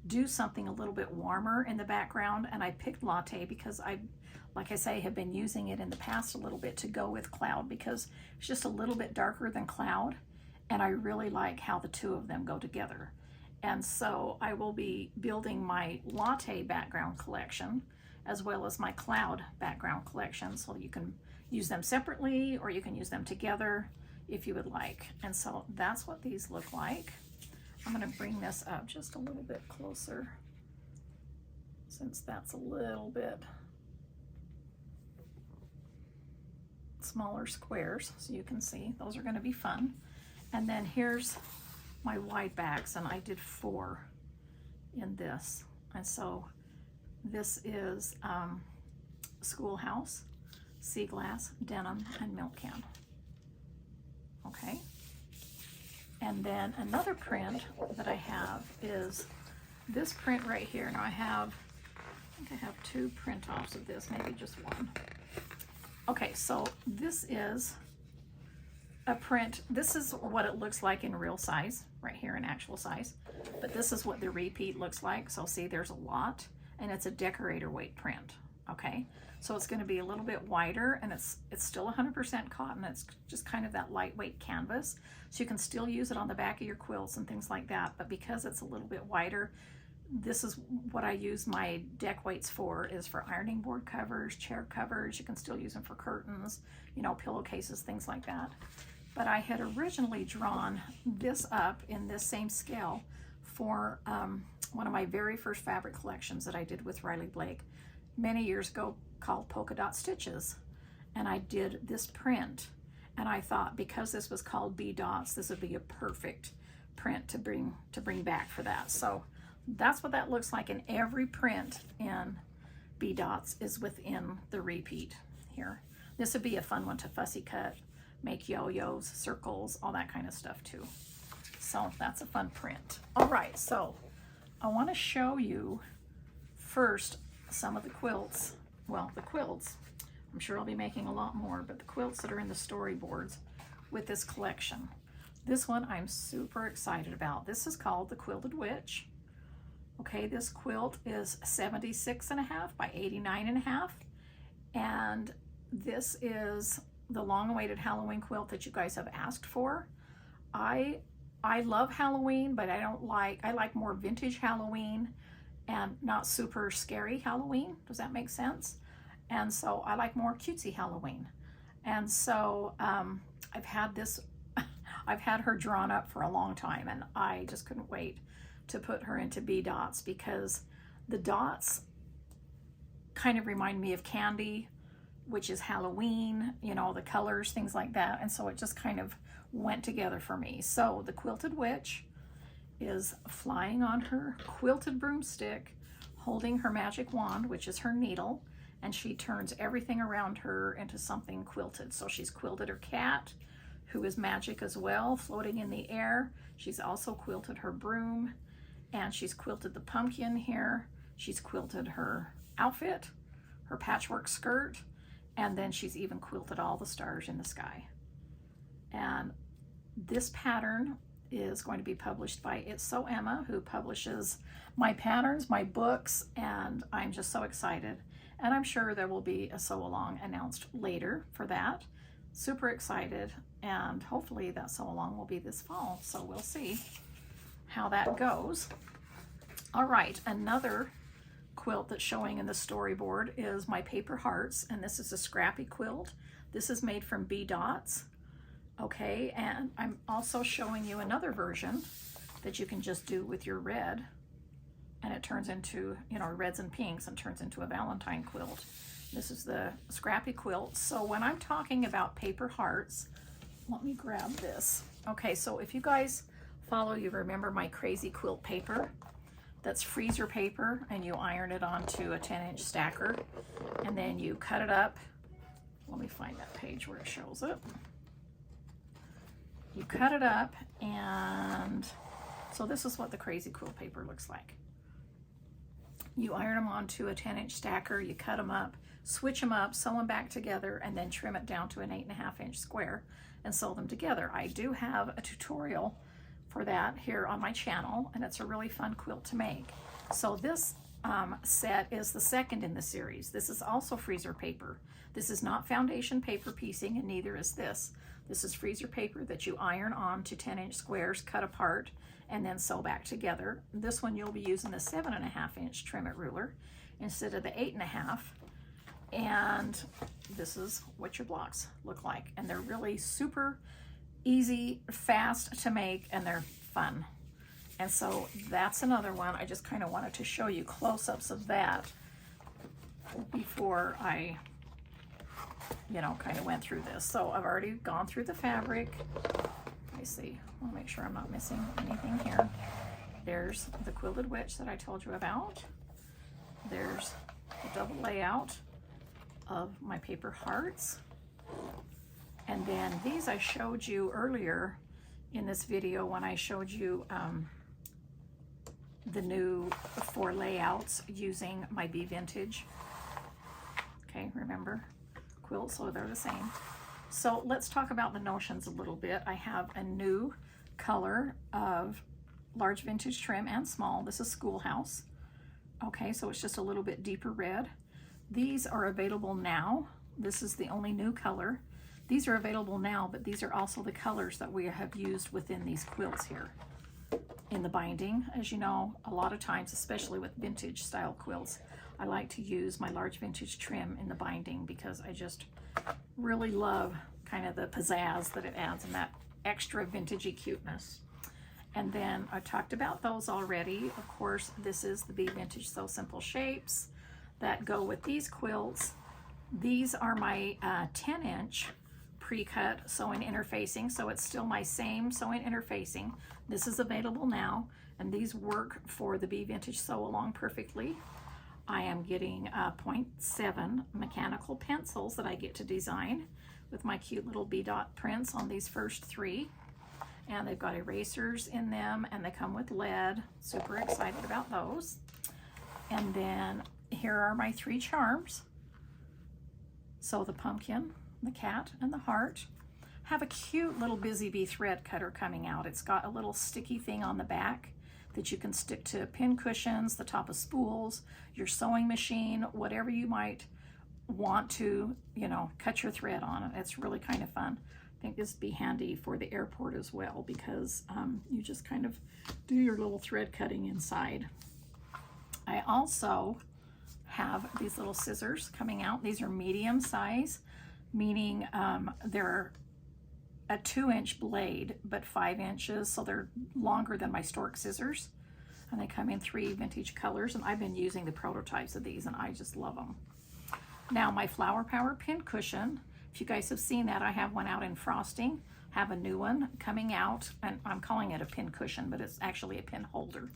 do something a little bit warmer in the background, and I picked latte because I, like I say, have been using it in the past a little bit to go with cloud because it's just a little bit darker than cloud, and I really like how the two of them go together. And so I will be building my latte background collection as well as my cloud background collection, so you can use them separately or you can use them together if you would like. And so that's what these look like. I'm going to bring this up just a little bit closer since that's a little bit smaller squares, so you can see those are going to be fun. And then here's my wide backs, and I did 4 in this. And so this is Schoolhouse, Sea Glass, Denim, and Milk Can. Okay. And then another print that I have is this print right here. Now I think I have 2 print offs of this, maybe just 1. Okay, so this is a print. This is what it looks like in real size, right here in actual size. But this is what the repeat looks like. So see, there's a lot, and it's a decorator weight print. Okay, so it's going to be a little bit wider, and it's still 100% cotton. It's just kind of that lightweight canvas, so you can still use it on the back of your quilts and things like that. But because it's a little bit wider, this is what I use my deck weights for, is for ironing board covers, chair covers. You can still use them for curtains, you know, pillowcases, things like that. But I had originally drawn this up in this same scale for one of my very first fabric collections that I did with Riley Blake many years ago, called Polka Dot Stitches. And I did this print, and I thought because this was called B Dots, this would be a perfect print to bring back for that. So that's what that looks like, and every print in B Dots is within the repeat here. This would be a fun one to fussy cut, make yo-yos, circles, all that kind of stuff too. So that's a fun print. All right, so I want to show you first some of the quilts. Well, the quilts, I'm sure I'll be making a lot more, but the quilts that are in the storyboards with this collection. This one I'm super excited about. This is called the Quilted Witch. Okay, this quilt is 76.5 by 89.5, and this is the long-awaited Halloween quilt that you guys have asked for. I love Halloween, but I like more vintage Halloween and not super scary Halloween. Does that make sense? And so I like more cutesy Halloween. And so I've had her drawn up for a long time, and I just couldn't wait to put her into B Dots because the dots kind of remind me of candy, which is Halloween, you know, the colors, things like that. And so it just kind of went together for me. So the Quilted Witch is flying on her quilted broomstick, holding her magic wand, which is her needle, and she turns everything around her into something quilted. So she's quilted her cat, who is magic as well, floating in the air. She's also quilted her broom, and she's quilted the pumpkin here. She's quilted her outfit, her patchwork skirt, and then she's even quilted all the stars in the sky. And this pattern is going to be published by It's Sew Emma, who publishes my patterns, my books, and I'm just so excited. And I'm sure there will be a sew along announced later for that. Super excited, and hopefully that sew along will be this fall, so we'll see how that goes. All right, another quilt that's showing in the storyboard is my Paper Hearts, and this is a scrappy quilt. This is made from B dots. Okay, and I'm also showing you another version that you can just do with your red, and it turns into, you know, reds and pinks, and turns into a Valentine quilt. This is the scrappy quilt. So when I'm talking about Paper Hearts, let me grab this. Okay, so if you guys follow, you remember my crazy quilt paper. That's freezer paper, and you iron it onto a 10-inch stacker, and then you cut it up. Let me find that page where it shows it. You cut it up, and so this is what the crazy quilt paper looks like. You iron them onto a 10-inch stacker, you cut them up, switch them up, sew them back together, and then trim it down to an 8.5-inch square and sew them together. I do have a tutorial for that here on my channel, and it's a really fun quilt to make. So this set is the second in the series. This is also freezer paper. This is not foundation paper piecing, and neither is this. This is freezer paper that you iron on to 10-inch squares, cut apart, and then sew back together. This one you'll be using the 7.5-inch trim it ruler instead of the 8.5. And this is what your blocks look like. And they're really super easy, fast to make, and they're fun. And so that's another one. I just kind of wanted to show you close-ups of that before I, you know, kind of went through this. So I've already gone through the fabric. Let me see. I want to make sure I'm not missing anything here. There's the quilted witch that I told you about. There's the double layout of my Paper Hearts. And then these I showed you earlier in this video when I showed you the new 4 layouts using my Be Vintage. Okay, remember? Quilts, so they're the same. So let's talk about the notions a little bit. I have a new color of large vintage trim and small. This is Schoolhouse. Okay, so it's just a little bit deeper red. These are available now. This is the only new color. These are available now, but these are also the colors that we have used within these quilts here in the binding. As you know, a lot of times, especially with vintage style quilts, I like to use my large vintage trim in the binding because I just really love kind of the pizzazz that it adds and that extra vintagey cuteness. And then I talked about those already. Of course, this is the Be Vintage Sew Simple shapes that go with these quilts. These are my 10-inch pre-cut sewing interfacing, so it's still my same sewing interfacing. This is available now, and these work for the Be Vintage Sew Along perfectly. I am getting 0.7 mechanical pencils that I get to design with my cute little B dot prints on these first 3. And they've got erasers in them, and they come with lead. Super excited about those. And then here are my 3 charms. So the pumpkin, the cat, and the heart have a cute little Busy Bee thread cutter coming out. It's got a little sticky thing on the back that you can stick to pin cushions, the top of spools, your sewing machine, whatever you might want to, you know, cut your thread on. It's really kind of fun. I think this would be handy for the airport as well, because you just kind of do your little thread cutting inside. I also have these little scissors coming out. These are medium size, meaning they're a 2-inch blade, but 5 inches, so they're longer than my stork scissors. And they come in 3 vintage colors, and I've been using the prototypes of these, and I just love them. Now, my Flower Power pin cushion, if you guys have seen that, I have one out in frosting, have a new one coming out, and I'm calling it a pin cushion, but it's actually a pin holder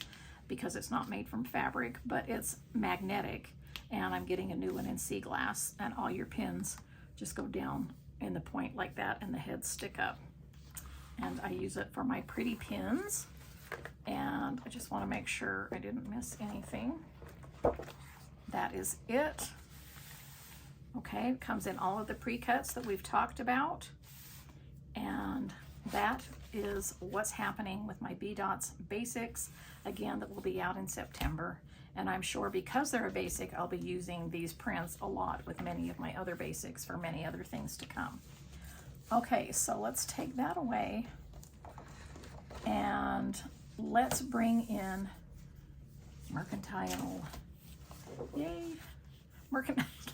because it's not made from fabric, but it's magnetic, and I'm getting a new one in sea glass, and all your pins just go down in the point like that, and the heads stick up. And I use it for my pretty pins, and I just want to make sure I didn't miss anything. That is it. Okay, it comes in all of the pre-cuts that we've talked about, and that is what's happening with my B-Dots basics, again, that will be out in September. And I'm sure because they're a basic, I'll be using these prints a lot with many of my other basics for many other things to come. Okay, so let's take that away and let's bring in Mercantile. Yay.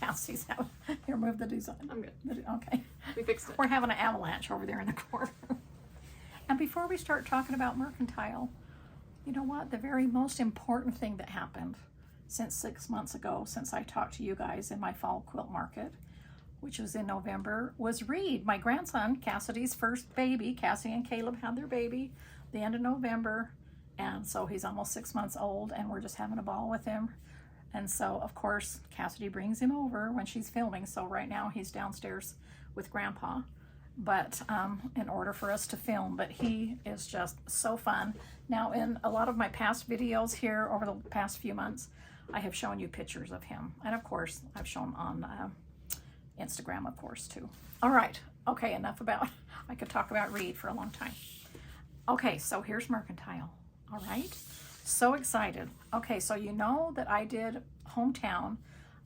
Cassie's out. Here, move the design. I'm good. Okay. We fixed it. We're having an avalanche over there in the corner. And before we start talking about Mercantile, you know what? The very most important thing that happened since 6 months ago, since I talked to you guys in my fall quilt market, which was in November, was Reed, my grandson, Cassidy's first baby. Cassie and Caleb had their baby the end of November. And so he's almost 6 months old, and we're just having a ball with him. And so, of course, Cassidy brings him over when she's filming. So right now he's downstairs with Grandpa, but in order for us to film. But he is just so fun. Now, in a lot of my past videos here over the past few months, I have shown you pictures of him. And of course, I've shown on Instagram, of course, too. All right. Okay, enough about, I could talk about Reed for a long time. Okay, so here's Mercantile. All right. So excited. Okay, so you know that I did hometown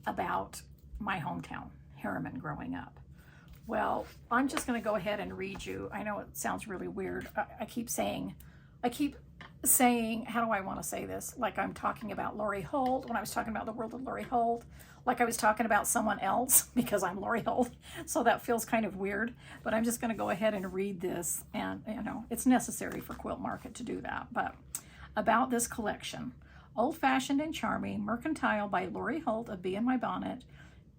about my hometown, Harriman, growing up. Well, I'm just going to go ahead and read you. I know it sounds really weird. I keep saying, how do I want to say this? Like I'm talking about Lori Holt when I was talking about the world of Lori Holt, like I was talking about someone else because I'm Lori Holt. So that feels kind of weird, but I'm just going to go ahead and read this, and you know, it's necessary for Quilt Market to do that. But about this collection, Old-Fashioned and Charming, Mercantile by Lori Holt of Bee in My Bonnet,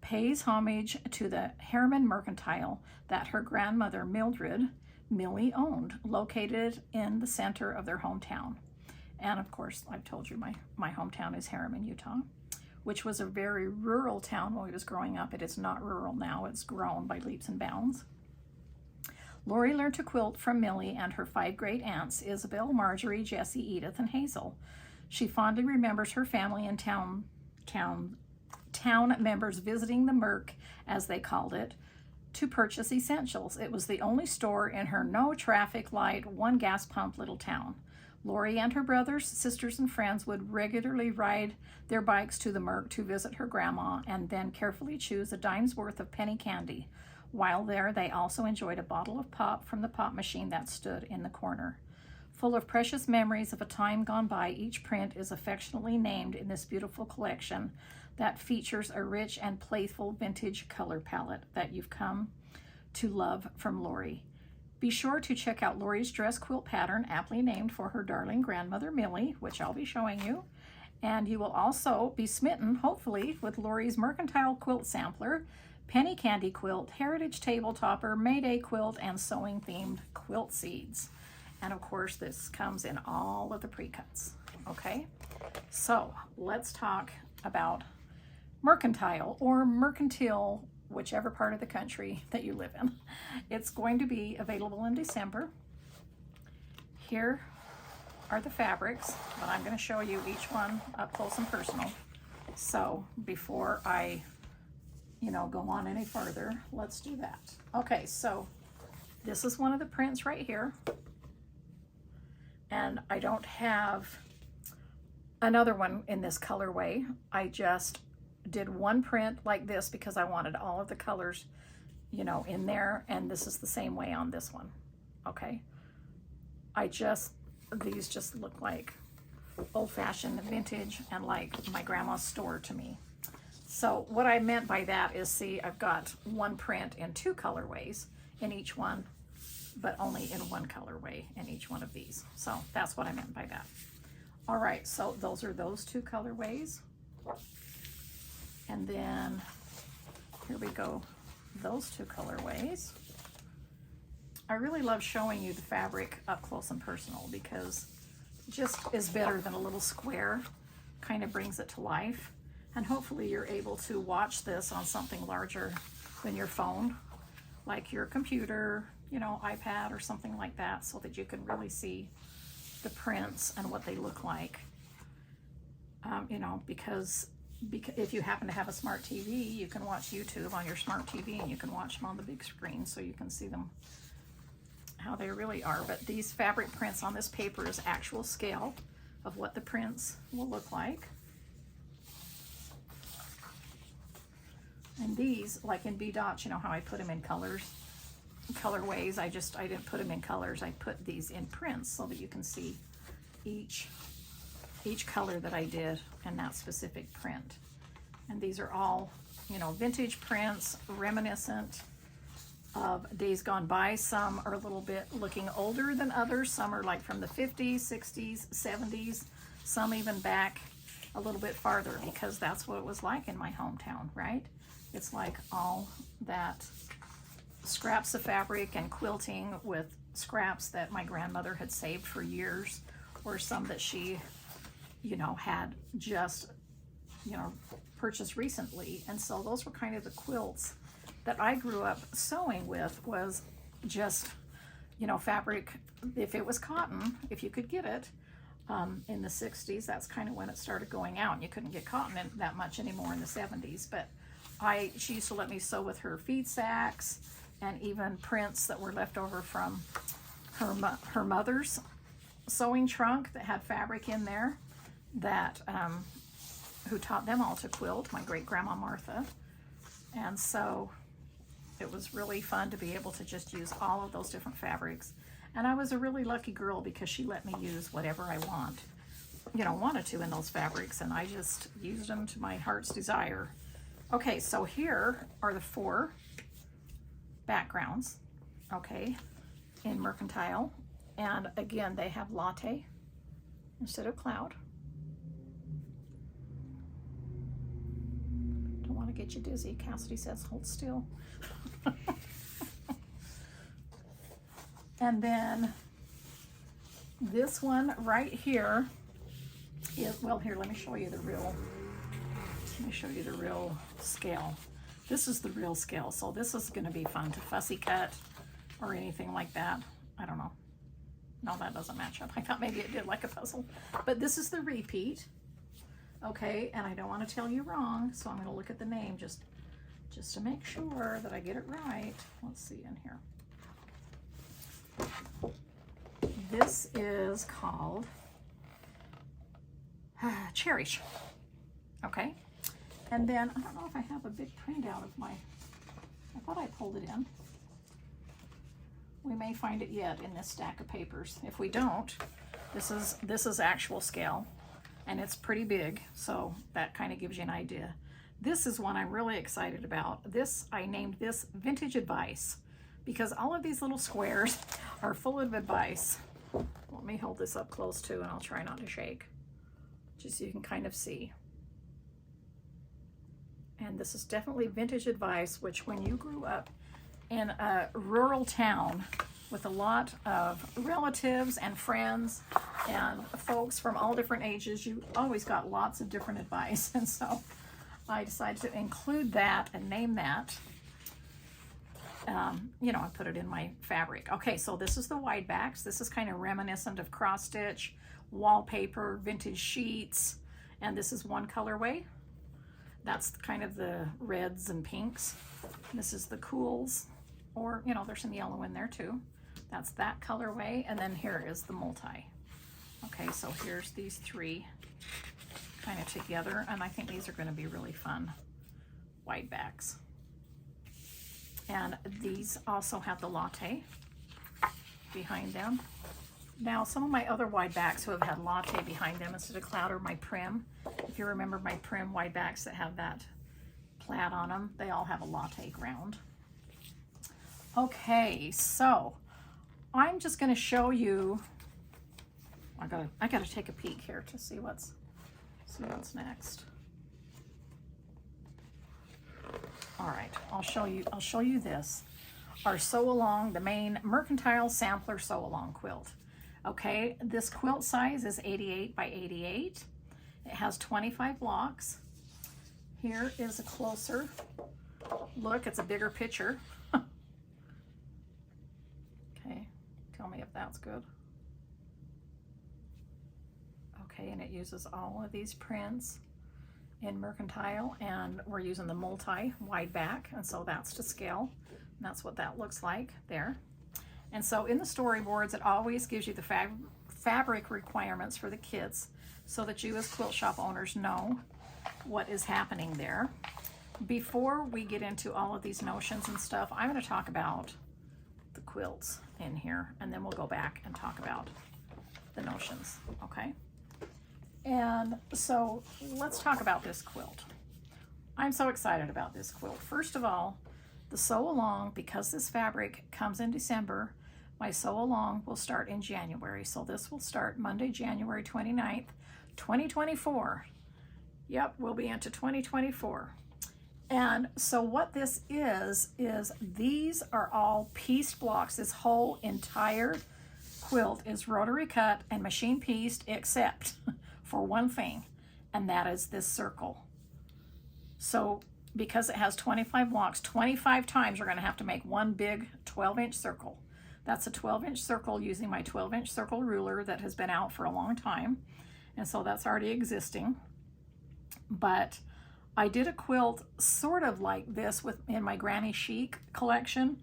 pays homage to the Harriman Mercantile that her grandmother Mildred, Millie, owned, located in the center of their hometown. And of course, I've told you my hometown is Harriman, Utah, which was a very rural town when I was growing up. It is not rural now, it's grown by leaps and bounds. Lori learned to quilt from Millie and her 5 great aunts, Isabel, Marjorie, Jessie, Edith, and Hazel. She fondly remembers her family and town members visiting the Merc, as they called it, to purchase essentials. It was the only store in her no traffic light, 1 gas pump little town. Lori and her brothers, sisters, and friends would regularly ride their bikes to the Merc to visit her grandma and then carefully choose a dime's worth of penny candy. While there, they also enjoyed a bottle of pop from the pop machine that stood in the corner. Full of precious memories of a time gone by, each print is affectionately named in this beautiful collection that features a rich and playful vintage color palette that you've come to love from Lori. Be sure to check out Lori's dress quilt pattern, aptly named for her darling grandmother Millie, which I'll be showing you. And you will also be smitten, hopefully, with Lori's Mercantile quilt sampler, penny candy quilt, heritage table topper, Mayday quilt, and sewing themed quilt seeds. And of course, this comes in all of the pre-cuts. Okay, so let's talk about Mercantile, or Mercantile, whichever part of the country that you live in. It's going to be available in December. Here are the fabrics, but I'm going to show you each one up close and personal. So before I go on any further, let's do that. Okay, so this is one of the prints right here, and I don't have another one in this colorway. I just did one print like this because I wanted all of the colors in there, and this is the same way on this one. Okay, these just look like old-fashioned vintage and like my grandma's store to me. So what I meant by that is, see, I've got one print in 2 colorways in each one, but only in 1 colorway in each one of these. So that's what I meant by that. All right, so those are those 2 colorways. And then here we go, those 2 colorways. I really love showing you the fabric up close and personal because it just is better than a little square, kind of brings it to life. And hopefully you're able to watch this on something larger than your phone, like your computer, iPad or something like that, so that you can really see the prints and what they look like. Because if you happen to have a smart TV, you can watch YouTube on your smart TV, and you can watch them on the big screen so you can see them how they really are. But these fabric prints on this paper is actual scale of what the prints will look like. And these, like in B dots, you know how I put them in colorways. I didn't put them in colors. I put these in prints so that you can see each color that I did in that specific print. And these are all, you know, vintage prints, reminiscent of days gone by. Some are a little bit looking older than others. Some are like from the 50s, 60s, 70s, some even back a little bit farther, because that's what it was like in my hometown, right? It's like all that scraps of fabric and quilting with scraps that my grandmother had saved for years, or some that she, you know, had just, you know, purchased recently. And so those were kind of the quilts that I grew up sewing with, was just, you know, fabric. If it was cotton, if you could get it, in the 60s, that's kind of when it started going out, and you couldn't get cotton in that much anymore in the 70s. But she used to let me sew with her feed sacks, and even prints that were left over from her mother's sewing trunk that had fabric in there, that who taught them all to quilt, my great grandma Martha. And so it was really fun to be able to just use all of those different fabrics. And I was a really lucky girl, because she let me use whatever I wanted to in those fabrics, and I just used them to my heart's desire. Okay, so here are the 4 backgrounds, okay, in Mercantile. And again, they have latte instead of cloud. Don't want to get you dizzy. Cassidy says, hold still. And then this one right here is, well, here, let me show you the real scale. This is the real scale. So this is going to be fun to fussy cut or anything like that. I don't know. No, that doesn't match up. I thought maybe it did, like a puzzle. But this is the repeat. Okay, and I don't want to tell you wrong, so I'm going to look at the name just to make sure that I get it right. Let's see in here. This is called Cherish. Okay, and then I don't know if I have a big printout of I thought I pulled it in. We may find it yet in this stack of papers. If we don't, this is actual scale, and it's pretty big, so that kind of gives you an idea. This is one I'm really excited about. I named this Vintage Advice, because all of these little squares are full of advice. Let me hold this up close too, and I'll try not to shake, just so you can kind of see. And this is definitely vintage advice, which when you grew up in a rural town with a lot of relatives and friends and folks from all different ages, you always got lots of different advice. And so I decided to include that and name that. You know, I put it in my fabric. Okay, so this is the wide backs. This is kind of reminiscent of cross stitch, wallpaper, vintage sheets, and this is one colorway. That's kind of the reds and pinks. This is the cools, or, you know, there's some yellow in there too. That's that colorway, and then here is the multi. Okay, so here's these 3 kind of together, and I think these are going to be really fun wide backs. And these also have the latte behind them. Now, some of my other wide backs who have had latte behind them instead of cloud are my Prim. If you remember my Prim wide backs that have that plaid on them, they all have a latte ground. Okay, so I'm just going to show you. I gotta take a peek here to see what's next. All right, I'll show you this. Our Sew Along, the main Mercantile Sampler Sew Along quilt. Okay, this quilt size is 88 by 88. It has 25 blocks. Here is a closer look. It's a bigger picture. Okay, tell me if that's good. Okay, and it uses all of these prints in Mercantile, and we're using the multi wide back, and so that's to scale, and that's what that looks like there. And so in the storyboards, it always gives you the fabric requirements for the kits so that you as quilt shop owners know what is happening there. Before we get into all of these notions and stuff, I'm going to talk about the quilts in here, and then we'll go back and talk about the notions, okay? And so let's talk about this quilt. I'm so excited about this quilt. First of all, the sew along, because this fabric comes in December, my sew along will start in January. So this will start Monday, January 29th, 2024. Yep, we'll be into 2024. And so what this is these are all pieced blocks. This whole entire quilt is rotary cut and machine pieced, except for one thing, and that is this circle. So because it has 25 blocks, 25 times you're going to have to make one big 12-inch circle. That's a 12-inch circle using my 12-inch circle ruler that has been out for a long time. And so that's already existing. But I did a quilt sort of like this in my Granny Chic collection,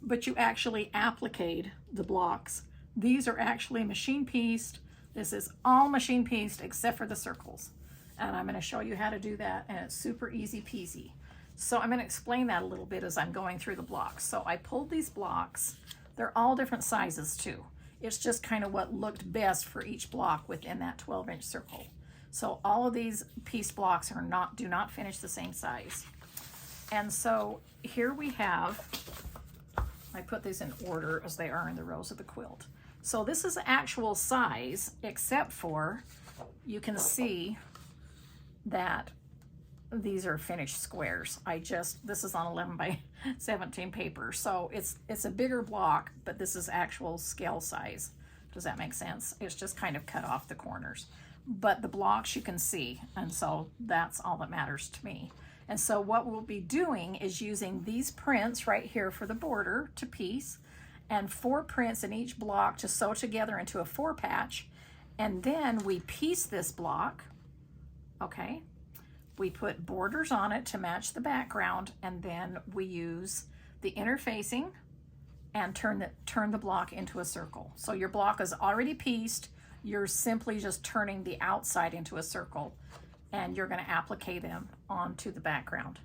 but you actually appliqued the blocks. These are actually machine pieced. This is all machine pieced except for the circles. And I'm going to show you how to do that, and it's super easy peasy. So I'm going to explain that a little bit as I'm going through the blocks. So I pulled these blocks. They're all different sizes too. It's just kind of what looked best for each block within that 12-inch circle. So all of these piece blocks do not finish the same size. And so here we have, I put these in order as they are in the rows of the quilt. So this is actual size, except for you can see that these are finished squares. This is on 11 by 17 paper. So it's a bigger block, but this is actual scale size. Does that make sense? It's just kind of cut off the corners. But the blocks you can see, and so that's all that matters to me. And so what we'll be doing is using these prints right here for the border to piece, and 4 prints in each block to sew together into a 4-patch. And then we piece this block, okay? We put borders on it to match the background, and then we use the interfacing and turn the block into a circle. So your block is already pieced. You're simply just turning the outside into a circle, and you're going to applique them onto the background.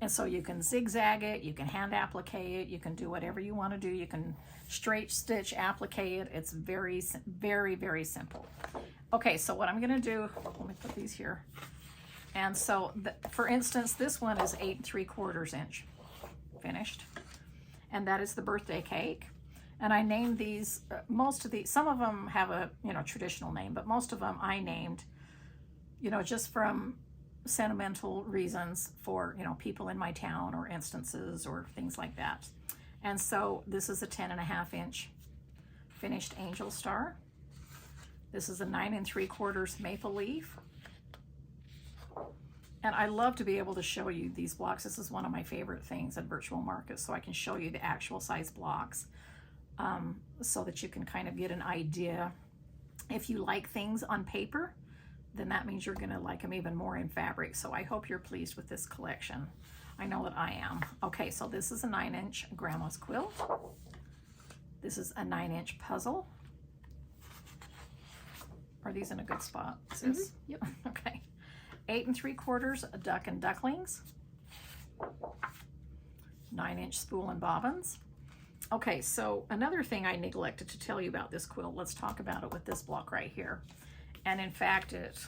And so you can zigzag it, you can hand applique it, you can do whatever you want to do. You can straight stitch applique it. It's very, very, very simple. Okay, so what I'm going to do, let me put these here. And so, for instance, this one is 8 3/4 inch finished, and that is the birthday cake. And I named these, some of them have a, traditional name, but most of them I named, just from sentimental reasons for, people in my town or instances or things like that. And so this is a 10.5 inch finished angel star. This is a 9 3/4 maple leaf. And I love to be able to show you these blocks. This is one of my favorite things at Virtual Markets, so I can show you the actual size blocks so that you can kind of get an idea. If you like things on paper, then that means you're gonna like them even more in fabric. So I hope you're pleased with this collection. I know that I am. Okay, so this is a 9-inch grandma's quilt. This is a 9-inch puzzle. Are these in a good spot, sis? Mm-hmm. Yep, okay. 8 3/4 duck and ducklings. 9-inch spool and bobbins. Okay, so another thing I neglected to tell you about this quilt, let's talk about it with this block right here. And in fact, it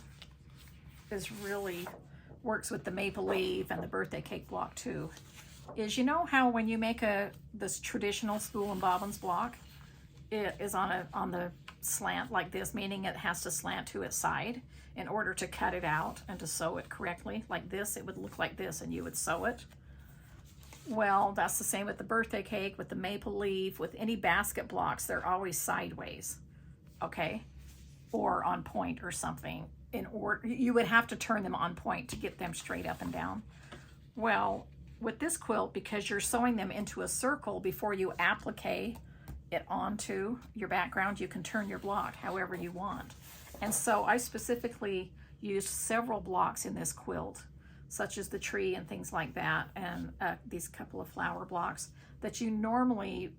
really works with the maple leaf and the birthday cake block too, is how when you make this traditional spool and bobbins block, it is on the slant like this, meaning it has to slant to its side in order to cut it out and to sew it correctly. Like this, it would look like this and you would sew it. Well, that's the same with the birthday cake, with the maple leaf, with any basket blocks. They're always sideways, okay? Or on point or something. You would have to turn them on point to get them straight up and down. Well, with this quilt, because you're sewing them into a circle before you applique it onto your background, you can turn your block however you want. And so I specifically used several blocks in this quilt, such as the tree and things like that, and these couple of flower blocks that you normally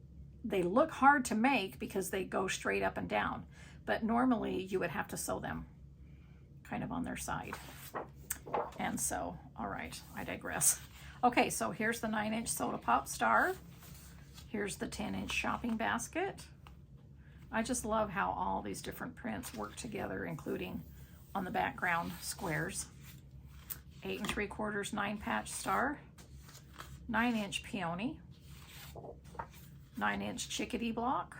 they look hard to make because they go straight up and down, but normally you would have to sew them kind of on their side. And so, all right, I digress. Okay, so here's the 9-inch Soda Pop Star. Here's the 10-inch shopping basket. I just love how all these different prints work together, including on the background squares. 8 3/4 9-patch star, 9-inch peony, 9-inch chickadee block,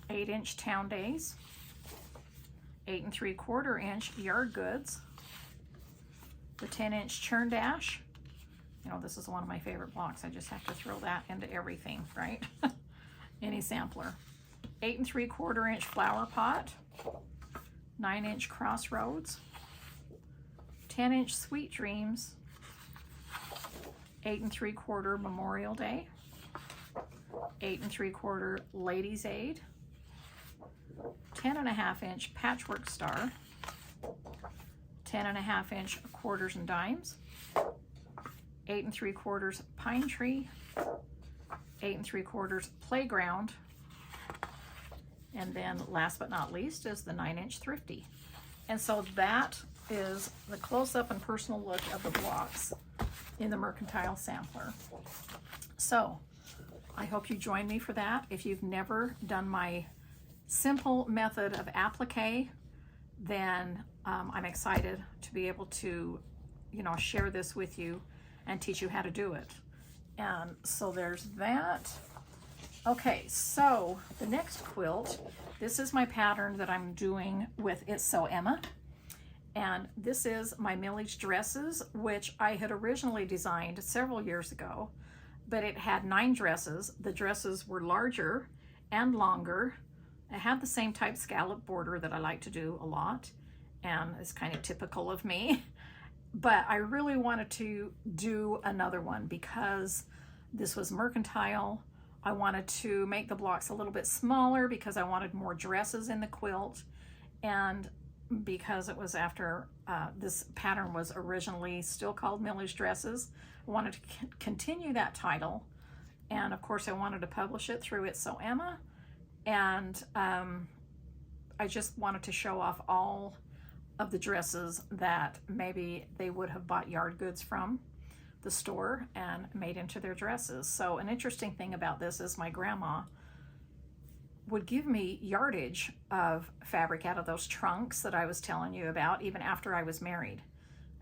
8-inch Town Days, 8 3/4 yard goods, the 10-inch churn dash. You know, this is one of my favorite blocks. I just have to throw that into everything, right? Any sampler. 8 3/4 flower pot, 9-inch Crossroads, 10-inch Sweet Dreams, 8 3/4 Memorial Day, 8 3/4 Ladies Aid, 10.5-inch Patchwork Star, 10.5-inch Quarters and Dimes, 8 3/4 Pine Tree, 8 3/4 Playground, and then last but not least is the 9-inch Thrifty. And so that is the close-up and personal look of the blocks in the Mercantile Sampler. So I hope you join me for that. If you've never done my simple method of applique, then I'm excited to be able to, you know, share this with you and teach you how to do it. And so there's that. Okay, so the next quilt, this is my pattern that I'm doing with It's Sew Emma. And this is my Millage Dresses, which I had originally designed several years ago, but it had 9 dresses. The dresses were larger and longer. It had the same type scallop border that I like to do a lot, and it's kind of typical of me. But I really wanted to do another one because this was Mercantile. I wanted to make the blocks a little bit smaller because I wanted more dresses in the quilt, and because it was after this pattern was originally still called Millage Dresses, I wanted to continue that title, and of course I wanted to publish it through It's Sew Emma, and I just wanted to show off all of the dresses that maybe they would have bought yard goods from the store and made into their dresses. So an interesting thing about this is my grandma would give me yardage of fabric out of those trunks that I was telling you about even after I was married.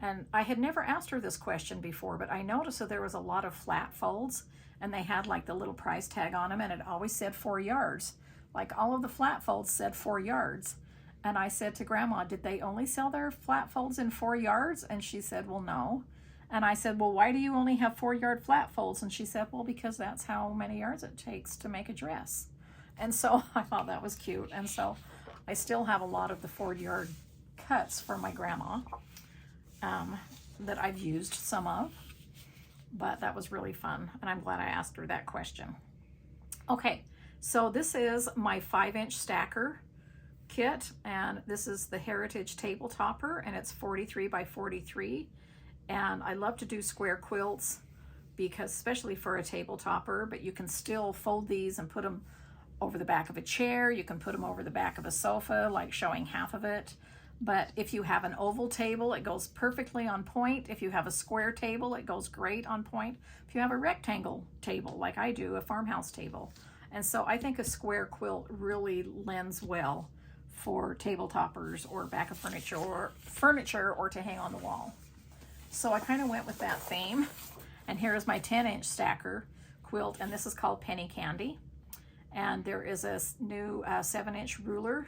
And I had never asked her this question before, but I noticed that there was a lot of flat folds and they had like the little price tag on them, and it always said 4 yards. Like all of the flat folds said 4 yards. And I said to Grandma, did they only sell their flat folds in 4 yards? And she said, well, no. And I said, well, why do you only have 4-yard flat folds? And she said, well, because that's how many yards it takes to make a dress. And so I thought that was cute. And so I still have a lot of the 4-yard cuts from my grandma that I've used some of, but that was really fun. And I'm glad I asked her that question. Okay, so this is my 5-inch stacker kit, and this is the Heritage Table Topper, and it's 43 by 43. And I love to do square quilts because, especially for a table topper, but you can still fold these and put them over the back of a chair. You can put them over the back of a sofa, like showing half of it. But if you have an oval table, it goes perfectly on point. If you have a square table, it goes great on point. If you have a rectangle table, like I do, a farmhouse table. And so I think a square quilt really lends well for table toppers or back of furniture or to hang on the wall. So I kind of went with that theme. And here is my 10-inch stacker quilt, and this is called Penny Candy. And there is a new 7-inch ruler,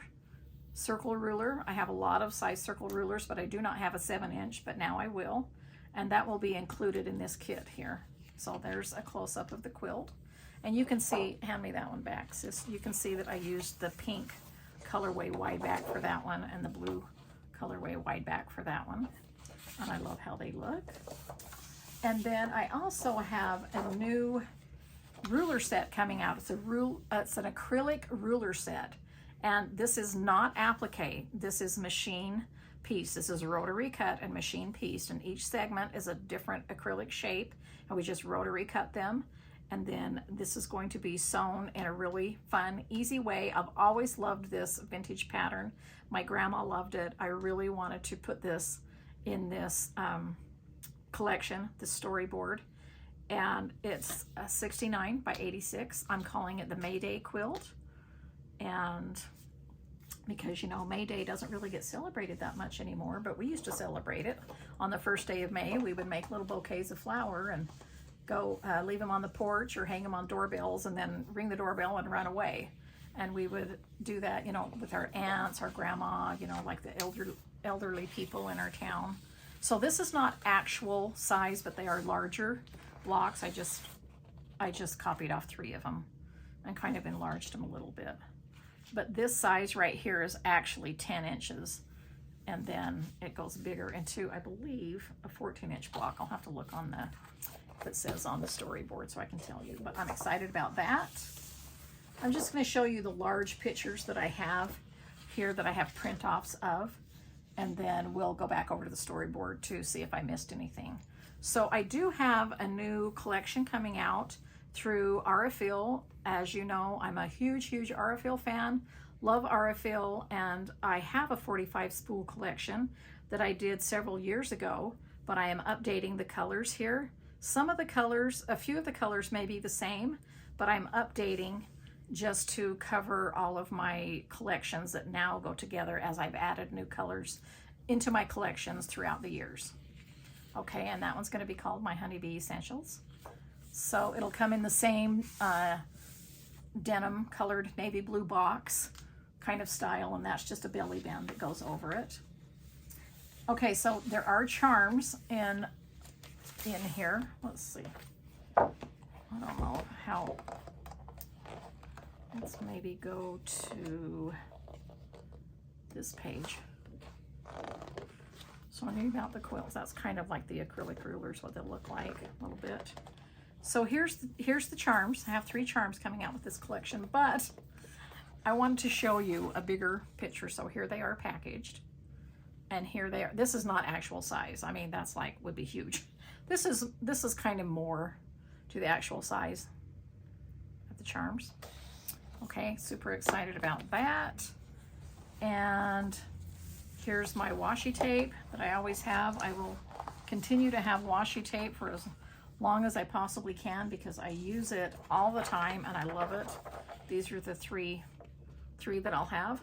circle ruler. I have a lot of size circle rulers, but I do not have a 7-inch, but now I will. And that will be included in this kit here. So there's a close-up of the quilt. And you can see, hand me that one back, sis. You can see that I used the pink colorway wide back for that one and the blue colorway wide back for that one. And I love how they look. And then I also have a new ruler set coming out. It's an acrylic ruler set, and this is not applique. This is machine piece. This is rotary cut and machine pieced, and each segment is a different acrylic shape, and we just rotary cut them. And then this is going to be sewn in a really fun, easy way. I've always loved this vintage pattern. My grandma loved it. I really wanted to put this in this collection, the storyboard. And it's a 69 by 86. I'm calling it the May Day quilt. And because, you know, May Day doesn't really get celebrated that much anymore, but we used to celebrate it. On the first day of May, we would make little bouquets of flower and go leave them on the porch or hang them on doorbells and then ring the doorbell and run away. And we would do that, you know, with our aunts, our grandma, you know, like the elderly people in our town. So this is not actual size, but they are larger blocks. I just copied off 3 of them and kind of enlarged them a little bit. But this size right here is actually 10 inches. And then it goes bigger into, I believe, a 14-inch block. I'll have to look on the, that says on the storyboard so I can tell you, but I'm excited about that. I'm just going to show you the large pictures that I have here that I have print-offs of, and then we'll go back over to the storyboard to see if I missed anything. So I do have a new collection coming out through Aurifil. As you know, I'm a huge Aurifil fan. Love Aurifil, and I have a 45 spool collection that I did several years ago, but I am updating the colors here. Some of the colors, a few of the colors may be the same, but I'm updating just to cover all of my collections that now go together as I've added new colors into my collections throughout the years. Okay, and that one's going to be called My Honeybee Essentials. So it'll come in the same denim colored navy blue box kind of style, and that's just a belly band that goes over it. Okay, so there are charms in here. Let's see. I don't know how. Let's maybe go to this page. So I knew about the quilts. That's kind of like the acrylic rulers, what they look like a little bit. So here's the charms. I have 3 charms coming out with this collection, but I wanted to show you a bigger picture. So here they are packaged, and here they are. This is not actual size. I mean, that's like would be huge. This is kind of more to the actual size of the charms. Okay, super excited about that. And here's my washi tape that I always have. I will continue to have washi tape for as long as I possibly can because I use it all the time and I love it. These are the three that I'll have.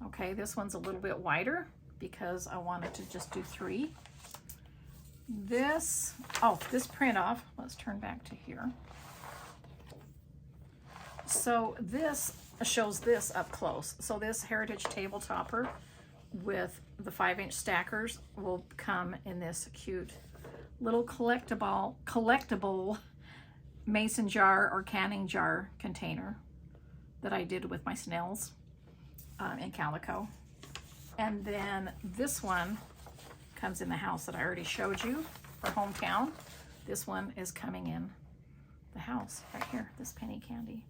Okay, this one's a little bit wider because I wanted to just do 3. This print off, let's turn back to here. So this shows this up close. So this Heritage table topper with the 5-inch stackers will come in this cute little collectible mason jar or canning jar container that I did with my snails in calico. And then this one comes in the house that I already showed you for hometown. This one is coming in the house right here, this penny candy.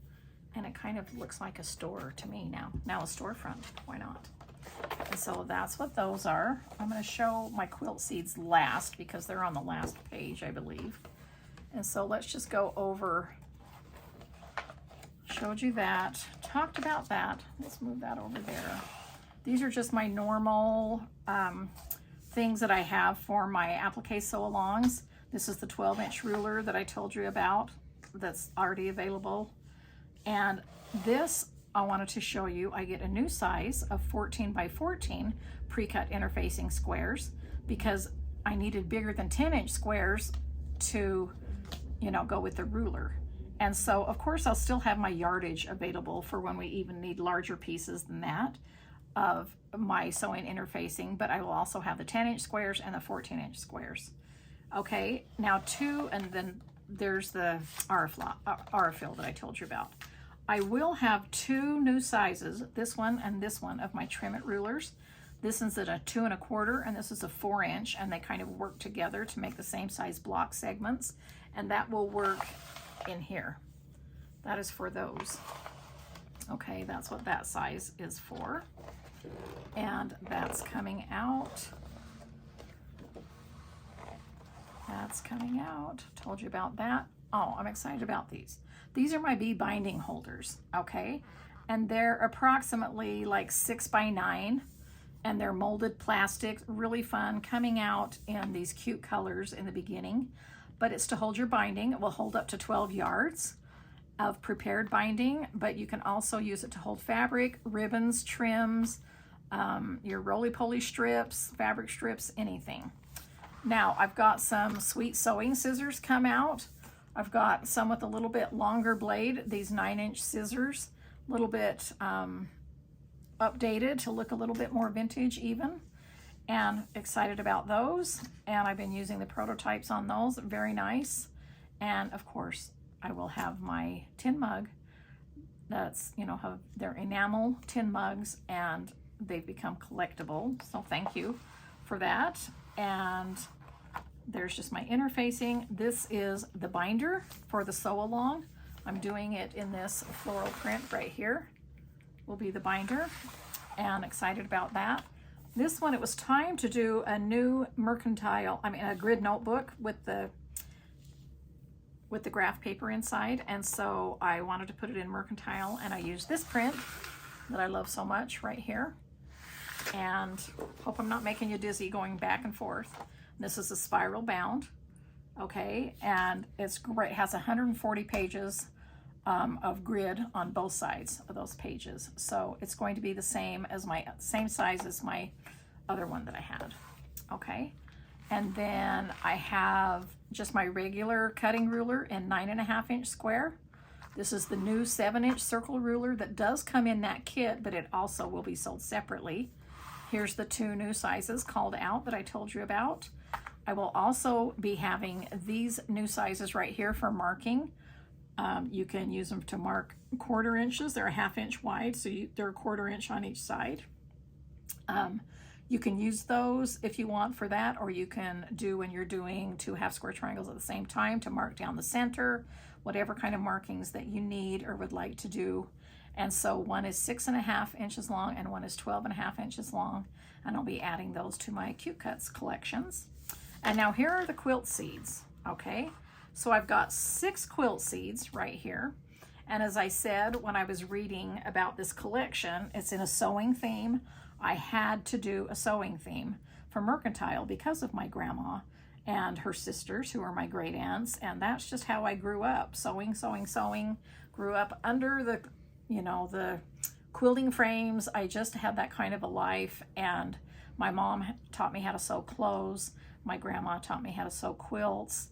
And it kind of looks like a store to me now. Now a storefront, why not? And so that's what those are. I'm going to show my quilt seeds last because they're on the last page, I believe. And so let's just go over, showed you that, talked about that. Let's move that over there. These are just my normal things that I have for my applique sew-alongs. This is the 12-inch ruler that I told you about that's already available. And this, I wanted to show you, I get a new size of 14 by 14 pre-cut interfacing squares because I needed bigger than 10-inch squares to, you know, go with the ruler. And so, of course, I'll still have my yardage available for when we even need larger pieces than that of my sewing interfacing, but I will also have the 10-inch squares and the 14-inch squares. Okay, now and then there's the Aurifil that I told you about. I will have 2 new sizes, this one and this one, of my Trim It rulers. This is at a 2 1/4 and this is a 4-inch, and they kind of work together to make the same size block segments, and that will work in here. That is for those. Okay, that's what that size is for. And that's coming out. That's coming out. Told you about that. Oh, I'm excited about these. These are my bee binding holders, okay? And they're approximately like 6x9, and they're molded plastic, really fun, coming out in these cute colors in the beginning. But it's to hold your binding. It will hold up to 12 yards of prepared binding, but you can also use it to hold fabric, ribbons, trims, your roly-poly strips, fabric strips, anything. Now, I've got some sweet sewing scissors come out. I've got some with a little bit longer blade, these 9-inch scissors, a little bit updated to look a little bit more vintage even, and excited about those. And I've been using the prototypes on those, very nice. And of course, I will have my tin mug that's, you know, have their enamel tin mugs, and they've become collectible. So thank you for that. And there's just my interfacing. This is the binder for the sew along. I'm doing it in this floral print right here. Will be the binder, and excited about that. This one, it was time to do a new a grid notebook with the graph paper inside, and so I wanted to put it in Mercantile, and I used this print that I love so much right here. And hope I'm not making you dizzy going back and forth. This is a spiral bound, okay, and it's great. It has 140 pages of grid on both sides of those pages, so it's going to be the same size as my other one that I had, okay. And then I have just my regular cutting ruler in 9.5-inch square. This is the new 7-inch circle ruler that does come in that kit, but it also will be sold separately. Here's the 2 new sizes called out that I told you about. I will also be having these new sizes right here for marking. You can use them to mark 1/4 inches. They're a 1/2 inch wide, so they're a 1/4 inch on each side. You can use those if you want for that, or you can do when you're doing 2 half square triangles at the same time to mark down the center, whatever kind of markings that you need or would like to do. And so one is 6.5 inches long and one is 12.5 inches long, and I'll be adding those to my Cute Cuts collections. And now here are the quilt seeds, okay? So I've got 6 quilt seeds right here. And as I said, when I was reading about this collection, it's in a sewing theme. I had to do a sewing theme for Mercantile because of my grandma and her sisters, who are my great aunts. And that's just how I grew up, sewing, sewing, sewing. Grew up under the, you know, the quilting frames. I just had that kind of a life. And my mom taught me how to sew clothes. My grandma taught me how to sew quilts.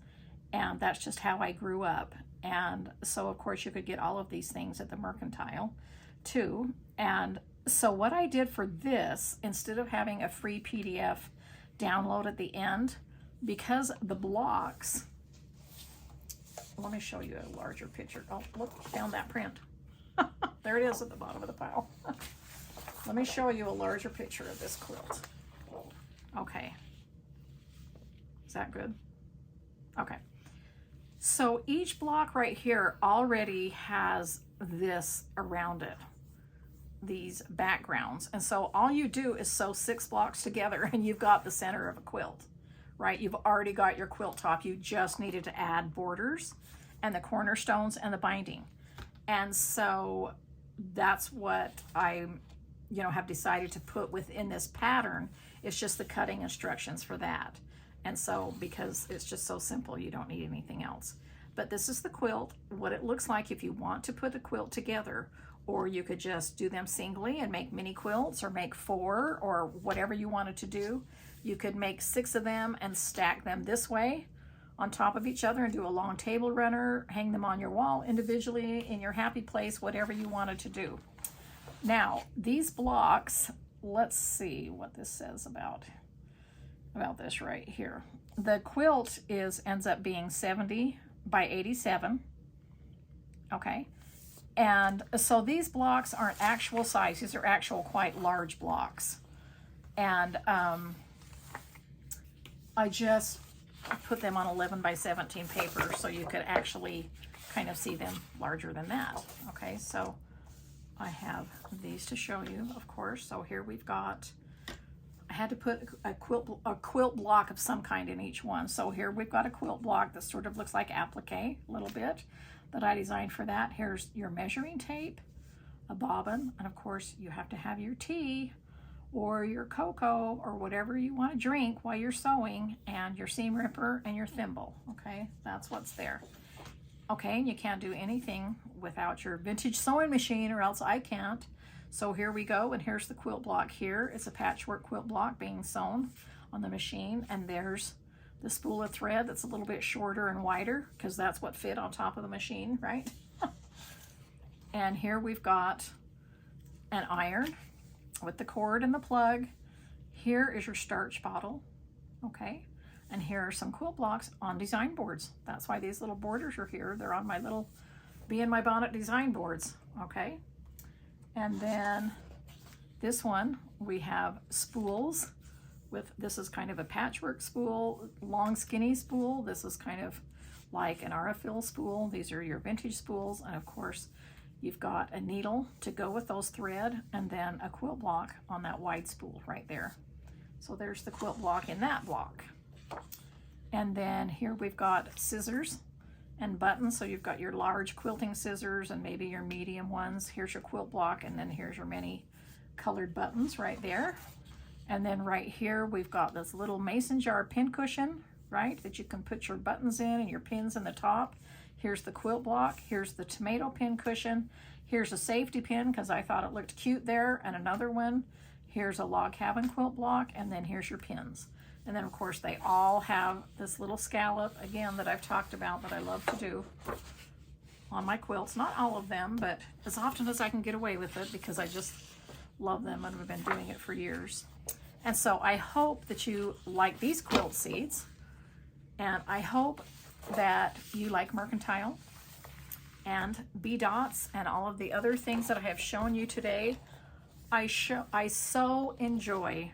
And that's just how I grew up. And so, of course, you could get all of these things at the Mercantile too. And so what I did for this, instead of having a free PDF download at the end, because the blocks, let me show you a larger picture. Oh, look, found that print. There it is at the bottom of the pile. Let me show you a larger picture of this quilt. Okay. Is that good? Okay. So each block right here already has this around it, these backgrounds. And so all you do is sew 6 blocks together and you've got the center of a quilt, right? You've already got your quilt top. You just needed to add borders and the cornerstones and the binding. And so that's what I, have decided to put within this pattern. It's just the cutting instructions for that. And so, because it's just so simple, you don't need anything else. But this is the quilt, what it looks like if you want to put a quilt together, or you could just do them singly and make mini quilts, or make 4, or whatever you wanted to do. You could make 6 of them and stack them this way on top of each other and do a long table runner, hang them on your wall individually in your happy place, whatever you wanted to do. Now, these blocks, let's see what this says about this right here. The quilt ends up being 70 by 87. Okay. And so these blocks aren't actual size. These are actual quite large blocks. And I just put them on 11 by 17 paper so you could actually kind of see them larger than that. Okay, so I have these to show you, of course. So here we've got, I had to put a quilt block of some kind in each one. So here we've got a quilt block that sort of looks like applique a little bit that I designed for that. Here's your measuring tape, a bobbin, and of course you have to have your tea or your cocoa or whatever you want to drink while you're sewing, and your seam ripper and your thimble. Okay, that's what's there. Okay, and you can't do anything without your vintage sewing machine, or else I can't. So here we go, and here's the quilt block here. It's a patchwork quilt block being sewn on the machine, and there's the spool of thread that's a little bit shorter and wider because that's what fit on top of the machine, right? And here we've got an iron with the cord and the plug. Here is your starch bottle, okay? And here are some quilt blocks on design boards. That's why these little borders are here. They're on my little Bee in My Bonnet design boards, okay? And then this one, we have spools with, this is kind of a patchwork spool, long skinny spool. This is kind of like an Aurifil spool. These are your vintage spools. And of course, you've got a needle to go with those thread, and then a quilt block on that wide spool right there. So there's the quilt block in that block. And then here we've got scissors and buttons. So you've got your large quilting scissors and maybe your medium ones. Here's your quilt block, and then here's your many colored buttons right there. And then right here we've got this little mason jar pin cushion, right, that you can put your buttons in and your pins in the top. Here's the quilt block. Here's the tomato pin cushion. Here's a safety pin because I thought it looked cute there, and another one. Here's a log cabin quilt block, and then here's your pins. And then of course they all have this little scallop again that I've talked about that I love to do on my quilts. Not all of them, but as often as I can get away with it because I just love them and I've been doing it for years. And so I hope that you like these quilt seeds, and I hope that you like Mercantile and Bee Dots and all of the other things that I have shown you today. I so enjoy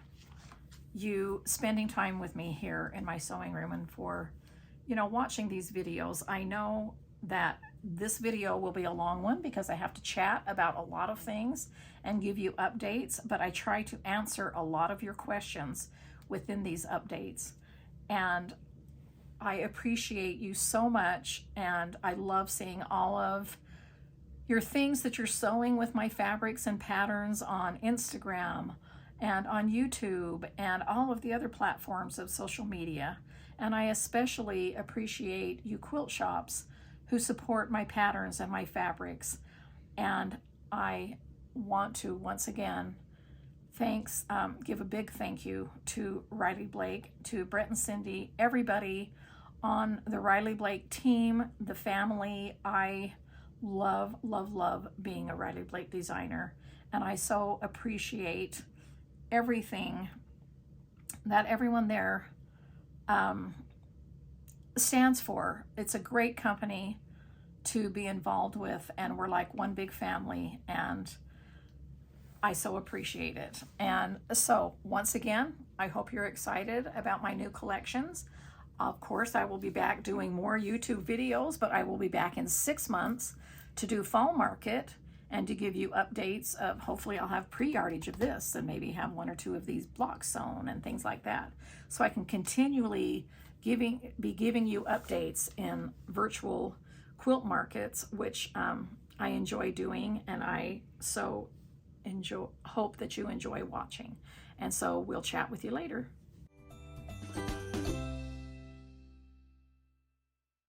you spending time with me here in my sewing room and for, you know, watching these videos. I know that this video will be a long one because I have to chat about a lot of things and give you updates, but I try to answer a lot of your questions within these updates. And I appreciate you so much, and I love seeing all of your things that you're sewing with my fabrics and patterns on Instagram and on YouTube and all of the other platforms of social media. And I especially appreciate you quilt shops who support my patterns and my fabrics. And I want to once again give a big thank you to Riley Blake, to Brett and Cindy, everybody on the Riley Blake team, the family. I love, love, love being a Riley Blake designer, and I so appreciate everything that everyone there stands for. It's a great company to be involved with, and we're like one big family, and I so appreciate it. And so once again, I hope you're excited about my new collections. Of course, I will be back doing more YouTube videos, but I will be back in 6 months to do fall market and to give you updates of, hopefully I'll have pre-yardage of this and maybe have 1 or 2 of these blocks sewn and things like that. So I can continually be giving you updates in virtual quilt markets, which I enjoy doing, and I so hope that you enjoy watching. And so we'll chat with you later.